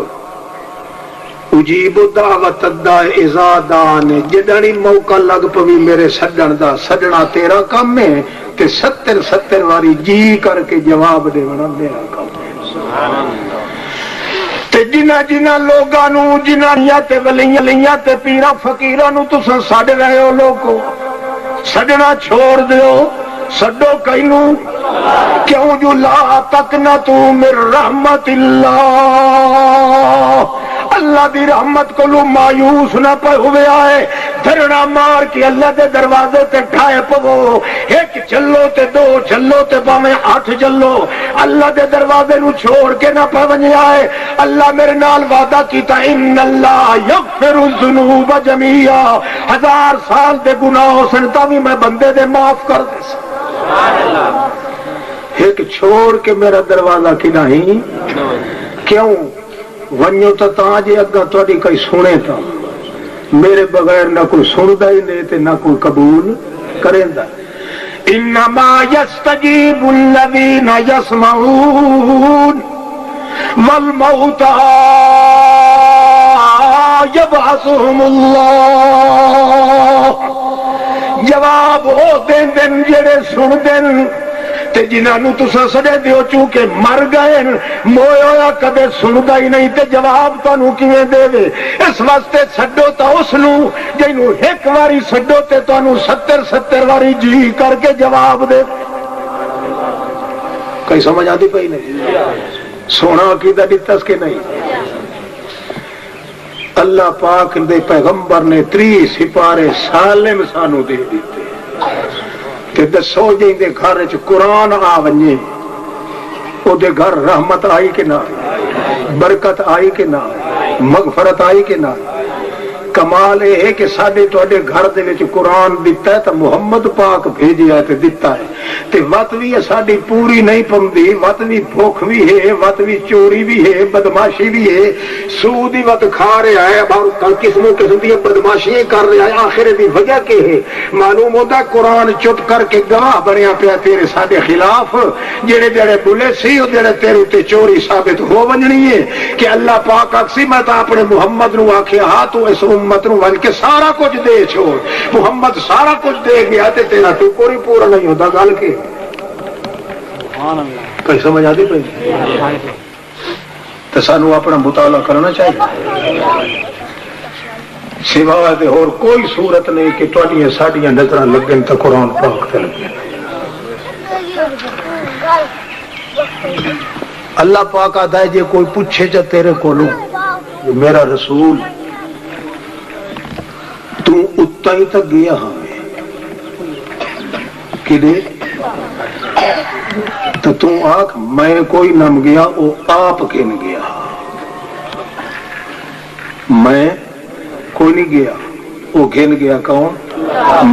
اجیب دعوت الداعی اذا دعان، جدانی موقع لگ پوی میرے سڈن دا، سڈنا تیرا کام ہے تے 70 واری جی کر کے جواب دینا میرا کام ہے۔ تے جنہ لوگاں نو جنہاں تے ولیاں تے پیراں فقیراں نو تساں سڈ رہے ہو لوگو سڈنا چھوڑ دیو، سڈو کینو کیوں جو لا تقنطو من رحمت اللہ، اللہ دی رحمت کو لو مایوس نہ پہ ہوئے آئے، دھرنا مار کے اللہ دے دروازے تے ٹھائے پو، ایک چلو تے 2 چلو تے باویں 8 چلو، اللہ دے دروازے نو چھوڑ کے نہ پہ ونجے آئے۔ اللہ میرے نال وعدہ کیتا ان اللہ یغفر الذنوب جميعا، 1000 سال دے گناہ سنتا بھی میں بندے دے معاف کر دے۔ ایک چھوڑ کے میرا دروازہ کی نہیں کیوں ونجو تو تاں جے اگا تہاڈی کوئی سنے تا، میرے بغیر نہ کوئی سندا ہی نہیں تے نہ کوئی قبول کریندا۔ انما یستجیب الذین یسمعون والموتى یبعثهم اللہ، جواب ہو دین دن جڑے سن دن تے جنہاں تساں سڑے دیو چونکہ مر گئے موئے ہویا کدے سندا ہی نہیں تے جواب تانوں کیویں دے وے؟ اس واسطے چھڈو تا اس نو جینوں ایک واری چھڈو تے تانوں 70 واری جی کر کے جواب دے۔ کئی سمجھ آتی پئی نہیں؟ سونا عقیدہ دیتس کہ نہیں؟ اللہ پاک دے پیغمبر نے 3 سپارے سالم سانو دے دیتے تے دسو جی دے گھر چ قرآن آ ونجے او دے گھر رحمت آئی کہ نہ، برکت آئی کہ نہ، مغفرت آئی کہ نہ؟ کمال یہ ہے کہ ساڈے تواڈے گھر دے وچ قرآن دتا ہے تو محمد پاک بھیجیا تے دتا ہے تے وت بھی ساڈی پوری نہیں پوندی، وت بھی بھوک بھی ہے، وت بھی چوری بھی ہے، بدماشی بھی ہے، سود ہی وت کھا رہا ہے، قسموں قسم دی بدماشیاں کر رہا ہے۔ آخر دی وجہ کی ہے؟ معلوم ہوتا قرآن چپ کر کے گواہ بنیا پیا تیرے ساڈے خلاف، جڑے جڑے بولے سی او جڑے تیرے تے چوری ثابت ہو ونجنی ہے کہ اللہ پاک اکسی میں تا اپنے محمد نو آکھیا ہاں تو اس امت نو ول کے سارا کچھ دے چھوڑ، محمد سارا کچھ دے گیا تے تیرا تو کوئی پورا نہیں ہوتا۔ گل کے کئی سمجھ آتی پئی؟ تو سانو اپنا مطالعہ کرنا چاہیے، سوا دے اور کوئی صورت نہیں کہ تہاڈیاں ساڈیاں نظراں لگن تے قرآن پاک تے لگن۔ اللہ پاک آتا ہے جے کوئی پوچھے جا تیرے کولوں میرا رسول تو اتنا ہی تک گیا ہاں کدے تو آنکھ میں کوئی نم گیا وہ آپ گن گیا، میں کوئی نہیں گیا وہ گن گیا۔ کون؟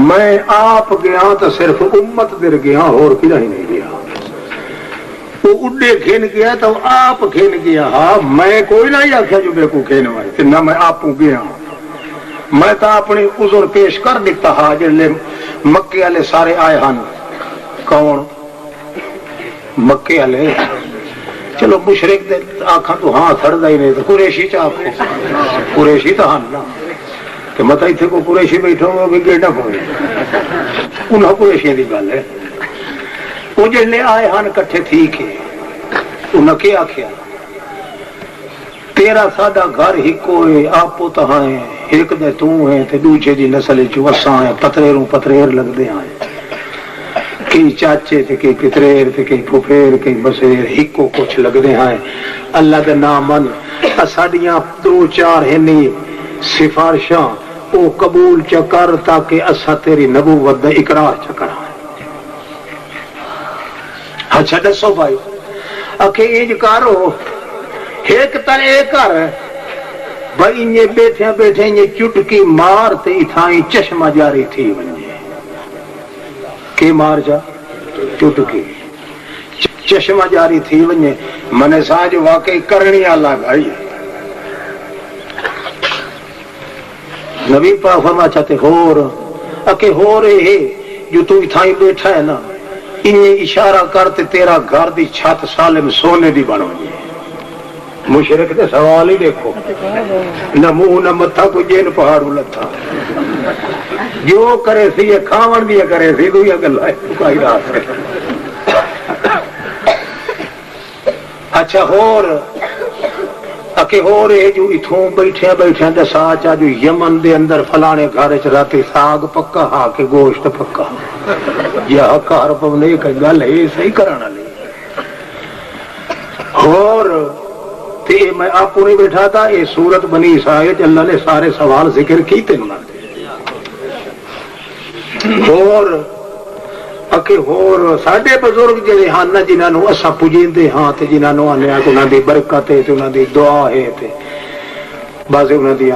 میں آپ گیا تو صرف امت در گیا اور کدھر ہی نہیں گیا۔ وہ اڈے گھن گیا تو آپ گھن گیا، ہاں میں کوئی نہ آخیا جو بے کو گھن وائے نہ میں آپ گیا، میں تو اپنی عذر پیش کر دیتا ہاں جلے مکے والے سارے آئے ہن۔ کون؟ مکے والے، چلو مشرک دے آکھاں تو ہاں تھڑدا ہی نہیں تو قریشی چ آکھو، قریشی تو ہن نا کہ مت ایتھے کو قریشی بیٹھو گے بھی گیڈا ہوئے انہاں قریشیاں دی گل ہے۔ وہ جلے آئے ہن کٹھے تھی کے انہاں کیا آکھیا تیرا ساڈا گھر ہکو ہے، آپو تہاں ہے، ایک دے تو ہے تے دوجے دی نسل چ وساں ہے، پتریروں پتریر لگدے ہیں، کئی چاچے تے کئی پتریر تے کئی پھپھیر کئی بسیر ہکو کچھ لگدے ہیں۔ اللہ دے نام من ساڈیاں 2-4 ہنی سفارشاں او قبول چ کر تاکہ اسا تیری نبوت دا اقرار چ کراں۔ اچھا دسو بھائی اکھے انج کرو ایک تر اے کر بھائی انجے بیٹھے بیٹھے انجے چٹکی مار تے اتھائیں چشمہ جاری تھی ونجے کے مار جا چٹکی چشمہ جاری تھی ونجے منے ساج واقعی کرنی اللہ بھائی۔ نبی پاک فرما چاہتے ہور اکے ہو رہے ہے جو تو اتھائیں بیٹھا ہے نا انہیں اشارہ کرتے تیرا گھر دی چھت سالم سونے دی بنو جی۔ مشرک دے سوال ہی دیکھو، نہ منہ نہ متھا کوئی جین پہاڑوں لتھا، جو کرے سی یہ کھاون دیا کرے سی تو یہ گل ہے کوئی رات ہے۔ اچھا ہور اکے ہو رہے جو اتھوں بیٹھے بیٹھے دسا چا جو یمن دے اندر فلانے گھر چ راتی ساگ پکا ہا کے گوشت پکا یا کار پونے کا گل ہے صحیح کرانا لے اور تے میں آپ نہیں بیٹھا تھا یہ سورت بنی اسرائیل اللہ نے سارے سوال ذکر کی تے انہاں دے اور اکے ہور ساڈے بزرگ جڑے ہن جنہاں نو اساں پوجیندے ہاں تے جنہاں نو آنے انہاں دی برکت ہے تے انہاں دی دعا ہے تے بعض انہاں دی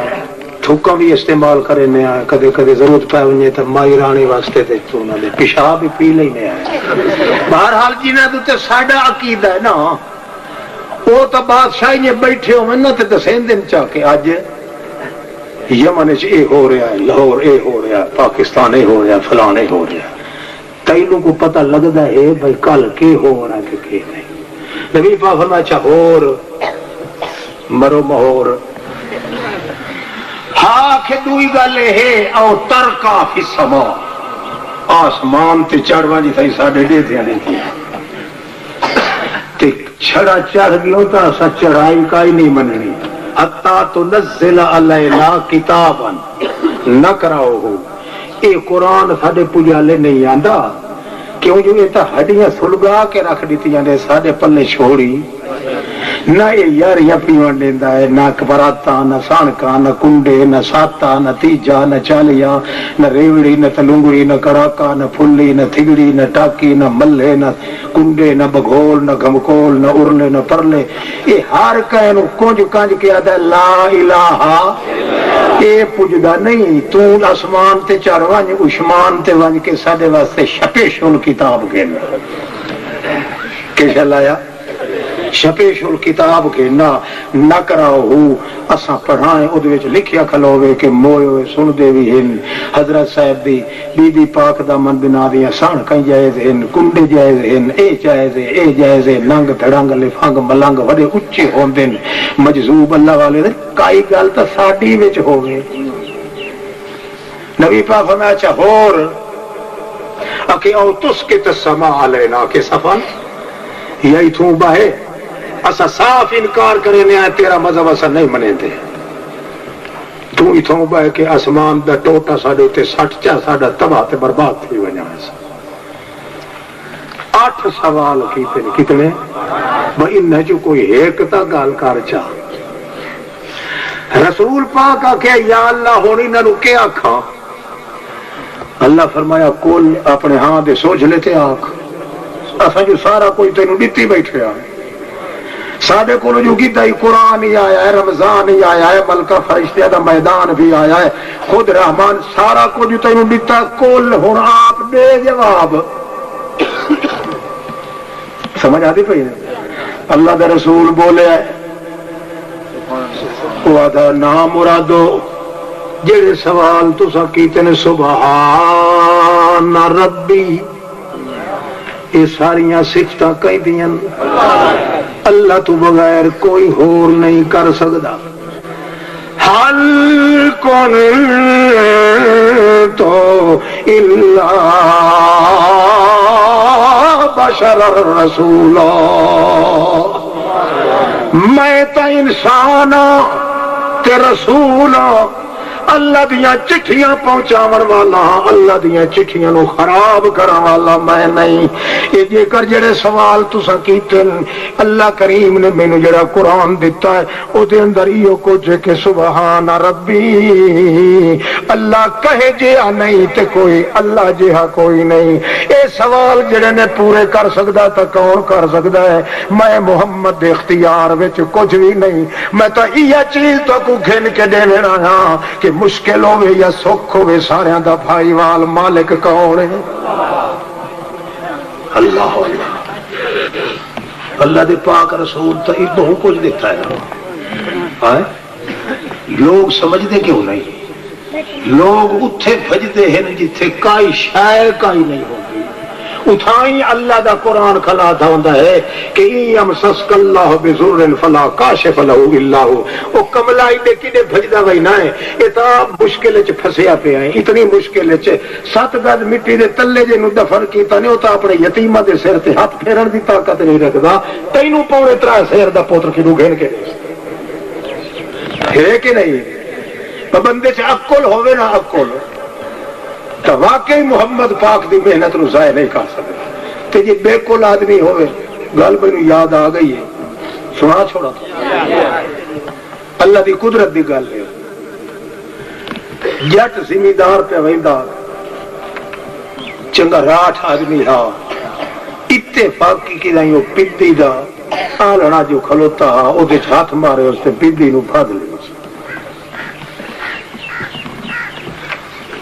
تھوکاں بھی استعمال کرنے آ کدے کدے ضرورت پے ونجے تے مائی رانی واسطے تے انہاں دے پیشاب بھی پی لینے آ۔ بہرحال جنہاں تے ساڈا عقیدہ ہے نا وہ تو بادشاہ نے بیٹھے ہو نا تے دسین دن چا کے اج یمن وچ اے ہو رہا ہے، لاہور اے ہو رہا ہے، پاکستان اے ہو رہا ہے، فلاں اے ہو رہا ہے، تینوں کو پتہ لگتا ہے بھائی کل کے ہو رہا ہے کہ نہیں۔ نبی پاک فرمایا اچھا ہور مرو مہور ہاں کہ دوئی گل ہے او ترکا فی السما آسمان تے چڑھواں جی تھئی ساڈے ڈیتیاں دیکھیاں تے چھڑا چڑھ گیوں تا اسا چڑھائی کا ہی نہیں مننی حتی تنزل علینا کتابا نقرأہ اے قرآن ساڈے پجالے نہیں آندا کیوں جو یہ ہڈیاں سلگا کے رکھ دیتی نے سارے پلے چھوڑی نہ یہ یاریاں پیون دینا ہے، نہ براتا، نہ سانکا، نہ کنڈے، نہ ساتا، نہ تیجا، نہ چالیا، نہ ریوڑی، نہ تلونگڑی، نہ کڑاکا، نہ پھلی، نہ تھگڑی، نہ ٹاکی، نہ ملے، نہ کنڈے، نہ بگھول، نہ گھمکول، نہ ارلے، نہ پرلے، یہ ہر کہنو کنج کنج کے آدھا لا الہ یہ پجدا نہیں تو آسمان تے چڑھ ونج عثمان تے ونج کے سارے واسطے شپیشل کتاب گھن کیسا لایا شپیشل کتاب کے نہ کراؤ ہو اساں پڑھائیں او دے وچ لکھیا کھلوے کہ موئے ہوئے سن دے بھی ہن حضرت صاحب دی بی بی پاک دا من بنا دیاں سان کئی جائز ہن کنڈے جائز ہن اے جائز اے جائز ننگ دھڑنگ لفنگ ملنگ وڈے اچے ہوندے مجذوب اللہ والے دے کئی گل تے ساڈی وچ ہوے نبی پاک فرمایا اچھا ہور اکے او تسکت السماء علینا کہ صفن یہی تھوں باہے اسا صاف انکار کرے نے تیرا مذہب اسا نہیں منے دے تو اتھوں باہے کہ آسمان دا ٹوٹا ساڈے تے سٹ چا ساڈا تباہ تے برباد تھی ونجا 8 سوال کیتے کتنے بھئی انہیں جو کوئی ایک تا گال کر چا رسول پاک آکھے یا اللہ ہونی ننو کیا کھا اللہ فرمایا کل اپنے ہاں دے سوچ لیتے آنکھ اساں جو سارا کوئی تینوں ڈٹی بیٹھے آئے سادے کو جو گیتا ہی قرآن ہی آیا ہے رمضان ہی آیا ہے ملکہ فرشتہ دا میدان بھی آیا ہے خود رحمان سارا کو جو تینوں ڈٹا کل ہون آپ دے جواب سمجھ آتی پئی اللہ دا رسول بولے وہ آدھا نام مرادو جڑے سوال تو سا کیتے نے سبحان ربی یہ ساریاں صفتاں کہیں دیاں اللہ تو بغیر کوئی ہور نہیں کر سکتا حل کن تو الا بشر الرسول میں تا انسان تے رسول اللہ دیاں چٹھیاں پہنچاون والا اللہ دیاں چٹھیاں نو خراب کرن والا میں نہیں یہ جے کر جڑے سوال تساں کیتے اللہ کریم نے مینوں جڑا قرآن دیتا ہے او دے اندر ایو کچھ کہ سبحان ربی اللہ کہے جہا نہیں تے کوئی اللہ جہا کوئی نہیں اے سوال جڑے نے پورے کر سکدا تا کون کر سکدا ہے میں محمد دے اختیار وچ کچھ بھی نہیں میں تو یہ چیز تو کو گھن کے دے رہا ہاں کہ مشکل ہوئے یا سکھ ہوئے سارے دا بھائی وال مالک کون ہے اللہ اللہ دے پاک رسول تو ادھوں کچھ دیتا ہے لوگ سمجھتے کیوں نہیں لوگ اتھے بھجتے ہیں جتھے کائی شاعر کائی نہیں ہوگی اتھائی اللہ دا قرآن کھلا تھا ہوندہ ہے کہ یمسسک اللہ بذر فلا کاشف لہ الا ہو او کملائی دے کنے بھجدا وئی نہ ہے اتنا مشکل وچ پھسیا پیا ہے اتنی مشکل وچ 7 گز مٹی دے تلے جے نو دفن کیتا نہیں او تا اپنے یتیماں دے سر تے ہاتھ پھیرن دی طاقت نہیں رکھدا تینوں پونے 3 سیر دا پوتر کیوں گھن کے ہے کہ نہیں بندے چ عقل ہوے نہ عقل تو واقعی محمد پاک دی محنت نو ضائع نہیں کر سکتا تے جی بے کل آدمی ہوئے گل مینوں یاد آ گئی ہے سنا چھوڑا اللہ دی قدرت دی گل ہے جٹ زمیندار پہ ویندا چنگا راٹھ آدمی ہا اتفاقی کی نہیں وہ پدی دا آلنا جو کھلوتا ہا او دے ہاتھ مارے اس تے پدی نو پھد لے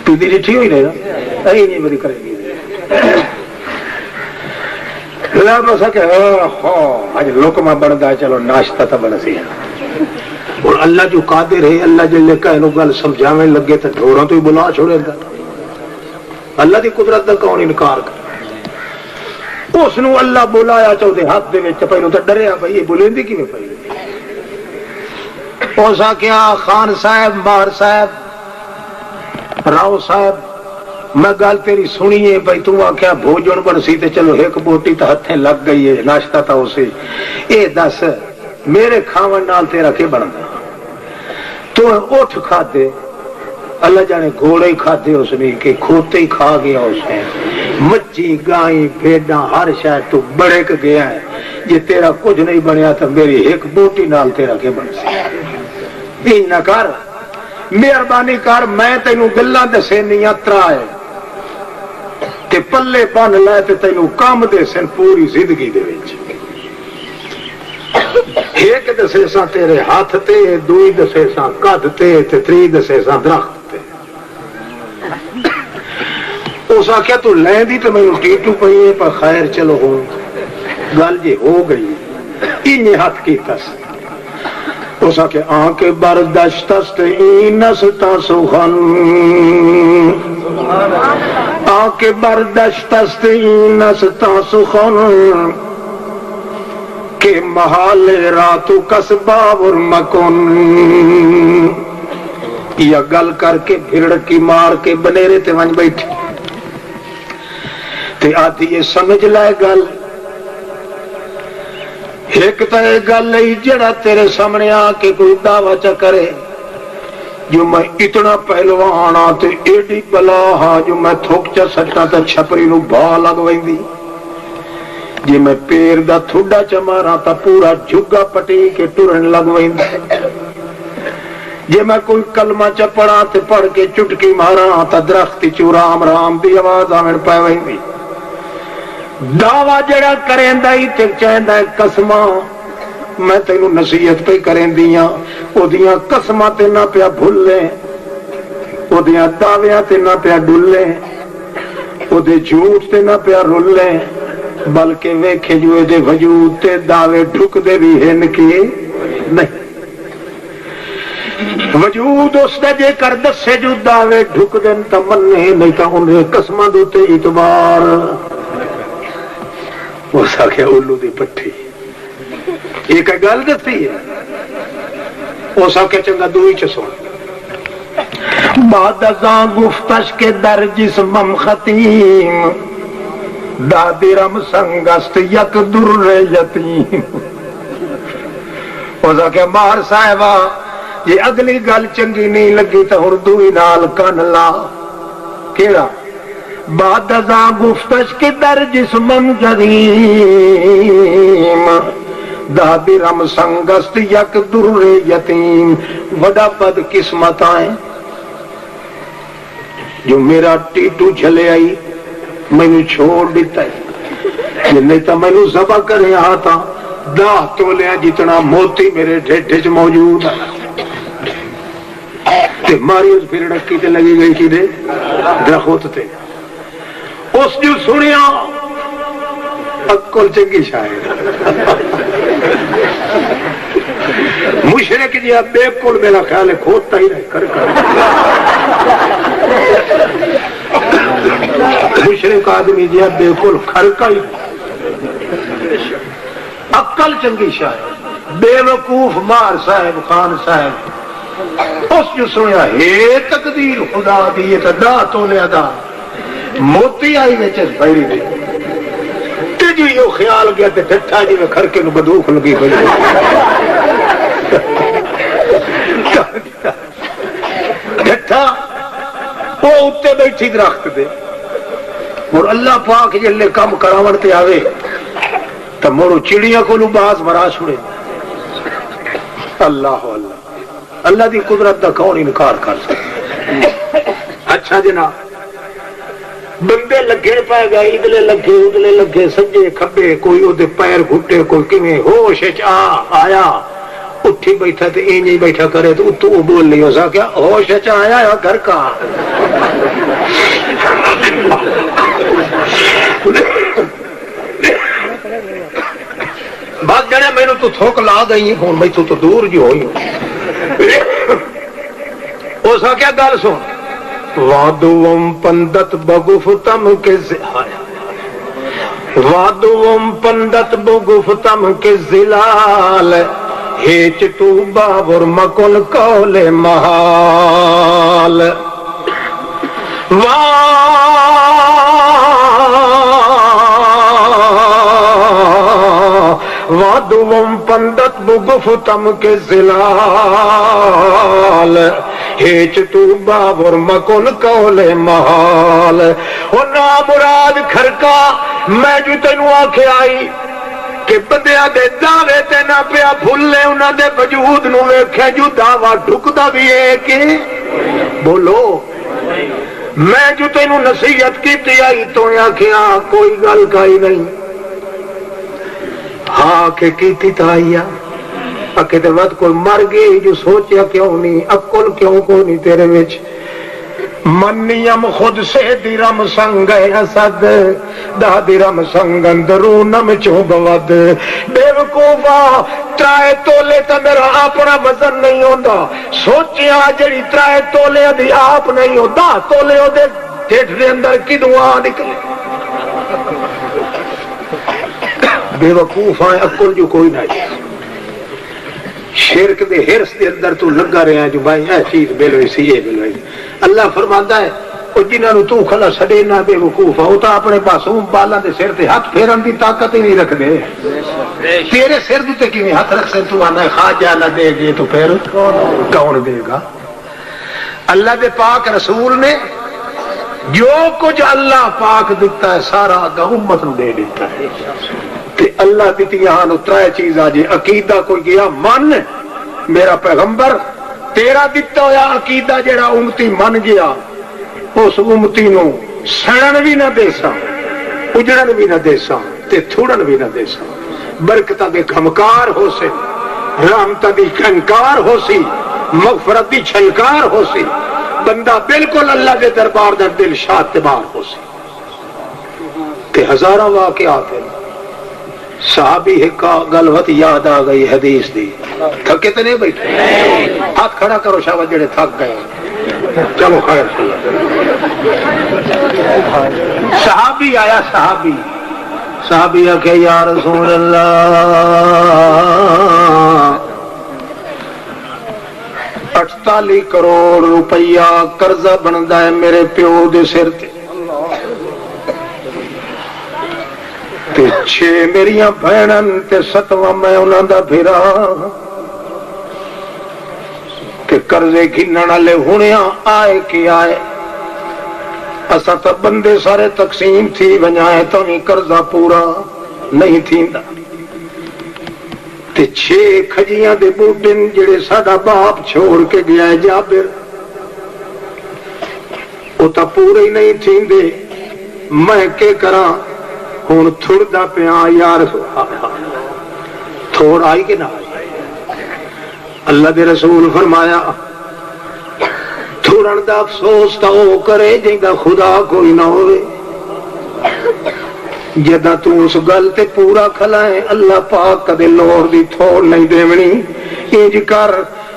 پدی ڈٹھی ہوئی نہیں نا نہیں میری کرے گی اللہ بسا کہ آج لقمہ بندا چلو ناشتہ تا بن سی اور اللہ جو قادر ہے اللہ جل کا انو گل سمجھاویں لگے تے ڈھوراں تو ہی بلا چھوڑے گا اللہ دی قدرت دا کون انکار کر اس نو اللہ بلایا چودے ہاتھ دے وچ پہلو تے ڈریا بھئی یہ بلیندی کیویں پئی اوسا کیا خان صاحب مار صاحب راؤ صاحب میں گل تیری سنی ہے بھائی تو آخیا بھوجن بنسی تے چلو ایک بوٹی تو ہتھیں لگ گئی ہے ناشتہ تھا اسے اے دس میرے کھاون نال تیرا کے بنتا تو اٹھ کھاتے اللہ جانے گھوڑے ہی کھاتے اس نے کہ کھوتے ہی کھا گیا اس نے مچھی گائیں بھیڈاں ہر شاید تو بڑے کے گیا ہے، یہ تیرا کچھ نہیں بنیا تو میری ایک بوٹی نال تیرا کے بن سی نہ کر، مہربانی کر، میں تینوں گلاں دسینیاں ترائے تے پلے بن لے تے تینوں کام دے سن پوری زندگی دے وچ۔ ایک دسے ساں تیرے ہاتھ تے، دوئی دسے ساں قد تے، تری دسے ساں درخت تے۔ اس آخیا تو لین دی تو میرے ٹیٹو پئی ہے، پر خیر چلو ہو گل جی ہو گئی، انہیں ہاتھ کی تس۔ اس آخیا آنکھ بردشتست اینستا سخن، آنکھ بردشتست اینستا سخن، کہ محال راتو کسباور مکن۔ یا گل کر کے بھرڑکی مار کے بنیرے تے ونج بیٹھی تے آدھی یہ سمجھ لائے گل، ایک تو یہ گل نہیں جڑا تیرے سامنے آ کے کوئی دعویٰ چا کرے جو میں اتنا پہلوان ہاں تے ایڈی بلا ہاں جو میں تھوک چا سٹا تے چھپری نو بھا لگویں دی، جی میں پیر دا تھوڑا چا مارا تا پورا جھگا پٹی کے ٹرن لگویں دی، جی میں کوئی کلمہ چا پڑھا تے پڑھ کے چٹکی مارا تا درختی چو رام رام دی آواز آمن پائویں دی۔ دعویٰ جڑا کریں دائی تے چاہندہ ہے قسمہ، میں تینوں نصیحت پہ کریں دیاں، او دیاں قسمہ تے نہ پیا بھول لیں، او دیاں دعویاں تے نہ پیا ڈول لیں، او دے جھوٹ تے نہ پیا رول لیں، بلکہ ویکھے جو دے وجود تے دعوے ڈھک دے بھی ہن کیے نہیں۔ وجود اس دے جے کر دسے جو دعوے ڈھک دن تا مننے نہیں تا انہیں قسمہ دوتے اعتبار۔ وہ ساکھے اولو دی پٹھی ایک گل دتی ہے، وہ ساکھے چنگا دوئی چسو بعد ازاں گفتش کے در جسمم ختیم، دادرم سنگست یک در یتیم۔ وہ ساکھے مار صاحبہ یہ اگلی گل چنگی نہیں لگی تو اردوی نال کن لا، کیڑا بعد ازاں گفتش کے در جسمم جریم، دادرم سنگست یک در یتیم۔ وڈا بد قسمت آئے جو میرا ٹیٹو جھلے آئی میں نے چھوڑ دیتا ہے، نہیں تو میں نے ذبح کرے آتا 10 تولے جتنا موتی میرے ڈھیڈ موجود ہے۔ ماری اس پھر ڈکی تے لگی گئی کی دے درخت تے، اس جو سنیا اکل چنگی شاید مشرک جی بے کل میرا خیال ہے کھوتا ہی نہیں کر مشرک آدمی جی بے کل کھرکا ہی اکل چنگی شاید بے وقوف مار صاحب خان صاحب اس جو سنیا ہے تقدیر خدا دی یہ دا تو لے ادا موتی آئی میں چیز بھائی دی تے جو یہ خیال گیا تے ڈٹھا جی میں کھرکے نو بدوخ لگی بھائی ڈٹھا وہ اتے بیٹھی درخت دے اور اللہ پاک جلے کام کراوڑتے آوے تو مورو چڑیاں کو لو باز مرا چھوڑے۔ اللہ اللہ اللہ دی قدرت دا کون انکار کر سکتا۔ اچھا جناب بندے لگے پائے گئے ادلے لگے سجے کھبے، کوئی او دے پیر گھٹے، کوئی کیویں ہوش وچ آیا اٹھی بیٹھا تے اینج ہی بیٹھا کرے تو اتو بول نہیں ہو سکیا ہوش وچ آیا یا گھر کا بات جانے میں تو تھوک لا گئی ہوں میں تو دور جو ہوئی ہو سکیا گل سن وادوم پندت بگفتم کے وادوم پندت بگفتم کے زلال ہیچ تو باور مکن کول محال وادوم پندت بگفتم کے زلال ہیچ تو باور مکن کول محال او نا مراد کھرکا میں جو تینوں آکھے آئی کہ بندیاں دے دعوے تے نہ پیا بھولے انہاں دے وجود نو ویکھے جو دعویٰ ڈھکدا بھی ہے کہ بولو میں جو تینوں نصیحت کیتی آئی تو آکھیا کوئی گل کائی نہیں ہاں کہ کیتی تا آئیا اکے دے وقت کوئی مر گئی جو سوچیا کیوں نہیں عقل کیوں کو نہیں تیرے وچ منیم خود سے درم سنگ اسد دا درم سنگ اندرونم چوں بود بے وقوفا ترائے تولے تا میرا اپنا وزن نہیں ہوندا سوچیا جڑی ترائے تولے دی آپ نہیں ہوندا تولے او دے ڈھڈ دے اندر کدوں آ نکلے بے وقوفا عقل جو کوئی نہیں شرک دے ہرس دے اندر تو لگا رہے ہیں جو بھائی اے چیز بلوئی سی یہ بلوئی اللہ فرماتا ہے او جنہاں نو تو کھلا سڑے نہ بے وقوف او تا اپنے معصوم بالاں دے سر تے ہاتھ پھیرن دی طاقت ہی نہیں رکھ دے تیرے سر تے کیویں ہاتھ رکھ سے تو آنا خواجہ نہ دے گے تو پھر کون دے گا اللہ دے پاک رسول نے جو کچھ اللہ پاک دیتا ہے سارا امت نو دے دیتا ہے تے اللہ دیتی یہاں نو ترائے چیز آجے عقیدہ کوئی گیا من میرا پیغمبر تیرا دیتا ہویا عقیدہ جڑا امتی من گیا اس امتی نو سڑن بھی نہ دے سا اجڑن بھی نہ دے سا تے تھوڑن بھی نہ دے سا برکتہ دے کھمکار ہو سے رحمتہ دی کنکار ہو سی مغفرت دی چھلکار ہو سی بندہ بالکل اللہ دے دربار در دل شاد بار ہو سی تے ہزارہ واقعات ہیں صحابی کا گلوت یاد آ گئی حدیث دی تھکے تو نہیں بیٹھے ہاتھ کھڑا کرو شاید جڑے تھک گئے چلو خیر صحابی آیا صحابی کہ یا رسول اللہ 48 کروڑ روپیہ قرضہ بندا ہے میرے پیو دے سر تے 6 میریاں بہنن تے 7واں میں انہاں دا بھرا کہ قرضے گھنن والے ہونیاں آئے کہ آئے اساں تے بندے سارے تقسیم تھی ونجائے تو نہیں قرضہ پورا نہیں تھیندا تے 6 کھجیاں دے بوٹن جڑے ساڈا باپ چھوڑ کے گیا ہے جابر او تا پورے ہی نہیں تھیندے میں کے کراں ہوں تھوڑا پیا یار تھوڑ آئی کہ نہ اللہ دے رسول فرمایا تھوڑن دا افسوس تا او کرے جنگا خدا کوئی نہ ہوئے جدا تو اس گل تے پورا کھلائیں اللہ پاک کدے لوڑ دی تھوڑ نہیں دیونی انج کر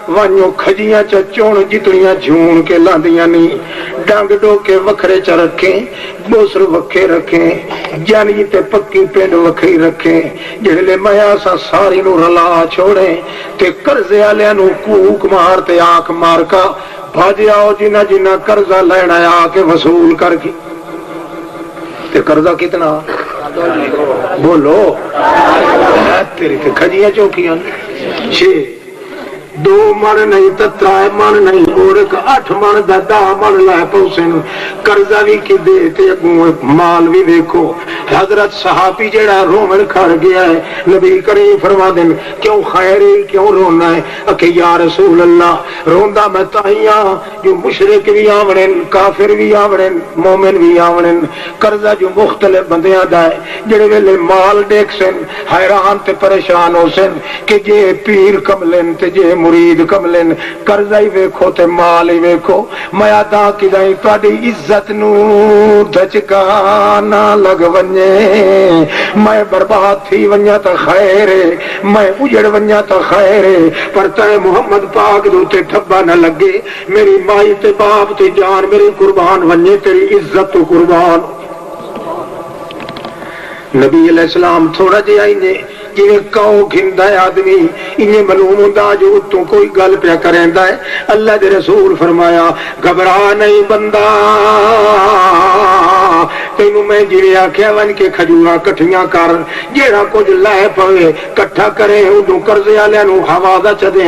وانیو کھجیاں چچون جتنیاں جھون کے لاندیاں نہیں ڈانگ ڈو کے وکھرے چا رکھیں بوسر وکھے رکھیں جانی تے پکی پینڈ وکھری رکھیں جہلے میاں سا ساری نو رلا چھوڑیں تے قرضے آلیاں نو کوک مار تے آنکھ مار کا بھاج آؤ جنہ جنہ قرضہ لینا ہے آ کے وصول کر کی تے قرضہ کتنا بولو تیری تے کھجیاں چوکیاں 6 2 من نہیں تو 3 من نہیں اور 8 من دا 10 من لائے پوسن قرضہ بھی کی دیتے مال بھی دیکھو حضرت صحابی جڑا رومن کھڑ گیا ہے نبی کریم فرما دیں کیوں خیری کیوں رونا ہے کہ یا رسول اللہ روندا میں تاہیاں جو مشرک بھی آوڑن کافر بھی آوڑن مومن بھی آوڑن قرضہ جو مختلف بندیاں دا ہے جڑے ویلے مال دیکھ سن حیران تے پریشان ہو سن کہ جے پیر کملن تے جے مرید کملن قرضہ ہی ویکھو تے مال ہی ویکھو میں ادا کیدائیں تہاڈی عزت نو دھچکا نہ لگ ونجے میں برباد تھی ونجا تا خیر میں اجڑ ونجا تا خیر پر تے محمد پاک دو تے ٹھبا نہ لگے میری مائی تے باپ تے جان میری قربان ونجے تیری عزت تو قربان نبی علیہ السلام تھوڑا جہا انہیں جی کاؤں گھندا ہے آدمی انہیں معلوم ہوتا جو تو کوئی گل پیا کریندا ہے اللہ دے رسول فرمایا گھبرا نہیں بندہ تینوں میں جی آخیا ون کے کھجوراں کٹھیاں کر، جیڑا کچھ لے پوے کٹھا کرے، ادو قرضے والے نو ہوا دا چدے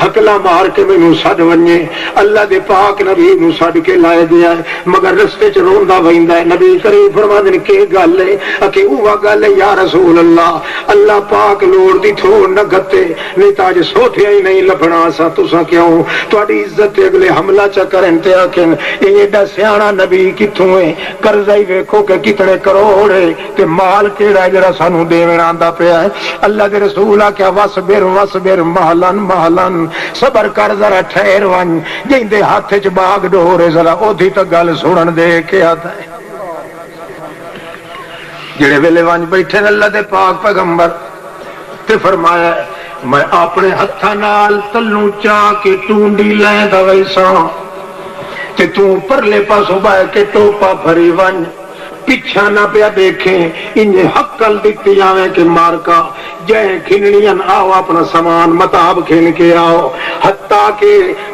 حکلا مار کے مینوں سڈ ونجے۔ اللہ دے پاک نبی نو سڈ کے لائے گیا ہے، مگر رستے چ روندا ویندا ہے۔ نبی کریم فرماندے نے کہ گل ہے کہ اوہ گل ہے یا رسول اللہ، اللہ پاک لوڑ دی تھوڑ نہ گتے، نہیں تا اج سوتھیا ہی نہیں لبھنا سا تساں کیوں تہاڈی عزت تے اگلے حملہ چ کرن تے آکھن اے ایڈا سیاںا نبی کتھوں ہے؟ قرضہ ہی ویکھو کہ کتنے کروڑ ہے تے مال کیڑا ہے جڑا سانو دیوݨ آندا پیا ہے۔ اللہ دے رسول آکھیا وصبر وصبر مہلن مہلن، صبر کر ذرا ٹھہر ون، جیندے ہاتھ چ باغ ڈورے ذرا اودھی تے گل سنن دے کے آتا ہے۔ جڑے ویلے ونج بیٹھے اللہ دے پاک پیغمبر تے فرمایا میں اپنے ہتھاں نال تلوں چا کے ٹونڈی لیندا ویساں تے تو پرلے پاسوں بہ کے ٹوپا بھری ون، پیچھا نہ پیا دیکھیں انج حقل دتی جاویں کہ مارکا جے کھنڑیاں آؤ اپنا سامان متاب کھن کے آؤ، حتیٰ کہ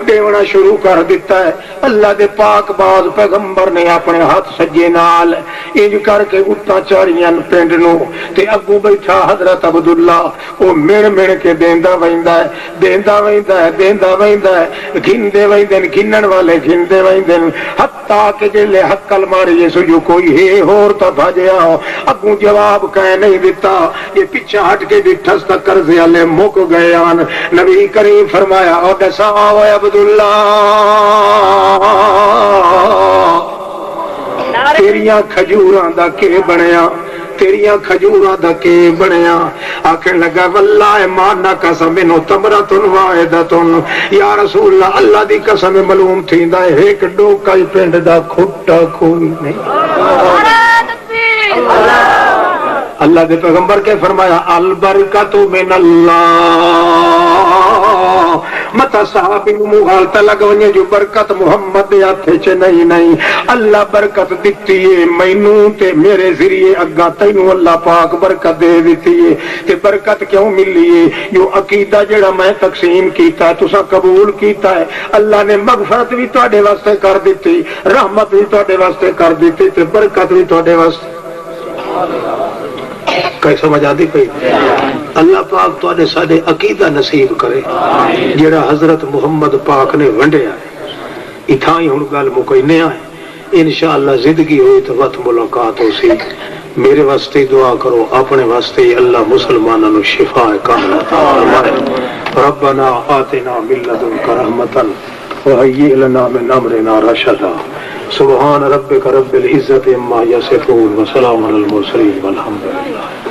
دیونا شروع کر دیتا ہے۔ اللہ دے پاک باز پیغمبر نے اپنے ہاتھ سجے نال انج کر کے اتاں چاڑیاں پنڈ نو تے اگوں بیٹھا حضرت عبداللہ او مڑ مڑ کے دیندا ویندا ہے دیندا ویندا ہے دیندا ویندا ہے، گھندے ویندے گھنن والے گھندے ویندے، حتیٰ کہ جلے حقل ماری سو جو کوئی ہے ہور تا بھجیا اگوں جواب کہہ نہیں دیتا، یہ پیچھے ہٹ کے ڈٹھس تک قرضے والے مک گئے آن۔ نبی کریم فرمایا او دسا اے عبداللہ تیریاں کھجوراں دا کی بنیا، تیریاں کھجوراں دا کی بنیا؟ آکھن لگا واللہ ما نقص منہ تمرۃ واحدۃ، یا رسول اللہ اللہ دی قسم معلوم تھیندا ہے ایک ڈوکا ہی پنڈ دا کھٹا کوئی نہیں۔ اللہ دے پیغمبر کے فرمایا البرکت من اللہ، متا صاحب مغالطہ لگ ونجے جو برکت محمد دے ہاتھ چ نہیں، اللہ برکت دتی ہے مینوں تے میرے ذریعے اگا تینوں اللہ پاک برکت دے دتی ہے۔ تے برکت کیوں ملی ہے؟ جو عقیدہ جڑا میں تقسیم کیتا ہے تساں قبول کیتا ہے، اللہ نے مغفرت بھی تواڈے واسطے کر دتی، رحمت بھی تواڈے واسطے کر دتی تے برکت بھی تواڈے واسطے۔ کئی سمجھ آتی پئی؟ اللہ پاک تو سارے عقیدہ نصیب کرے جڑا حضرت محمد پاک نے ونڈیا ہے۔ اتھاں ہی ہن گل مکینے آئے، انشاءاللہ زندگی ہوئی تو وقت ملاقات ہو سی۔ میرے واسطے دعا کرو، اپنے واسطے اللہ مسلمانوں کو شفا کاملہ عطا فرمائے۔ ربنا آتنا من لدنک رحمۃ وہیئ لنا من امرنا رشدا۔ سبحان ربک رب العزت عما یصفون وسلام علی المرسلین والحمد للہ۔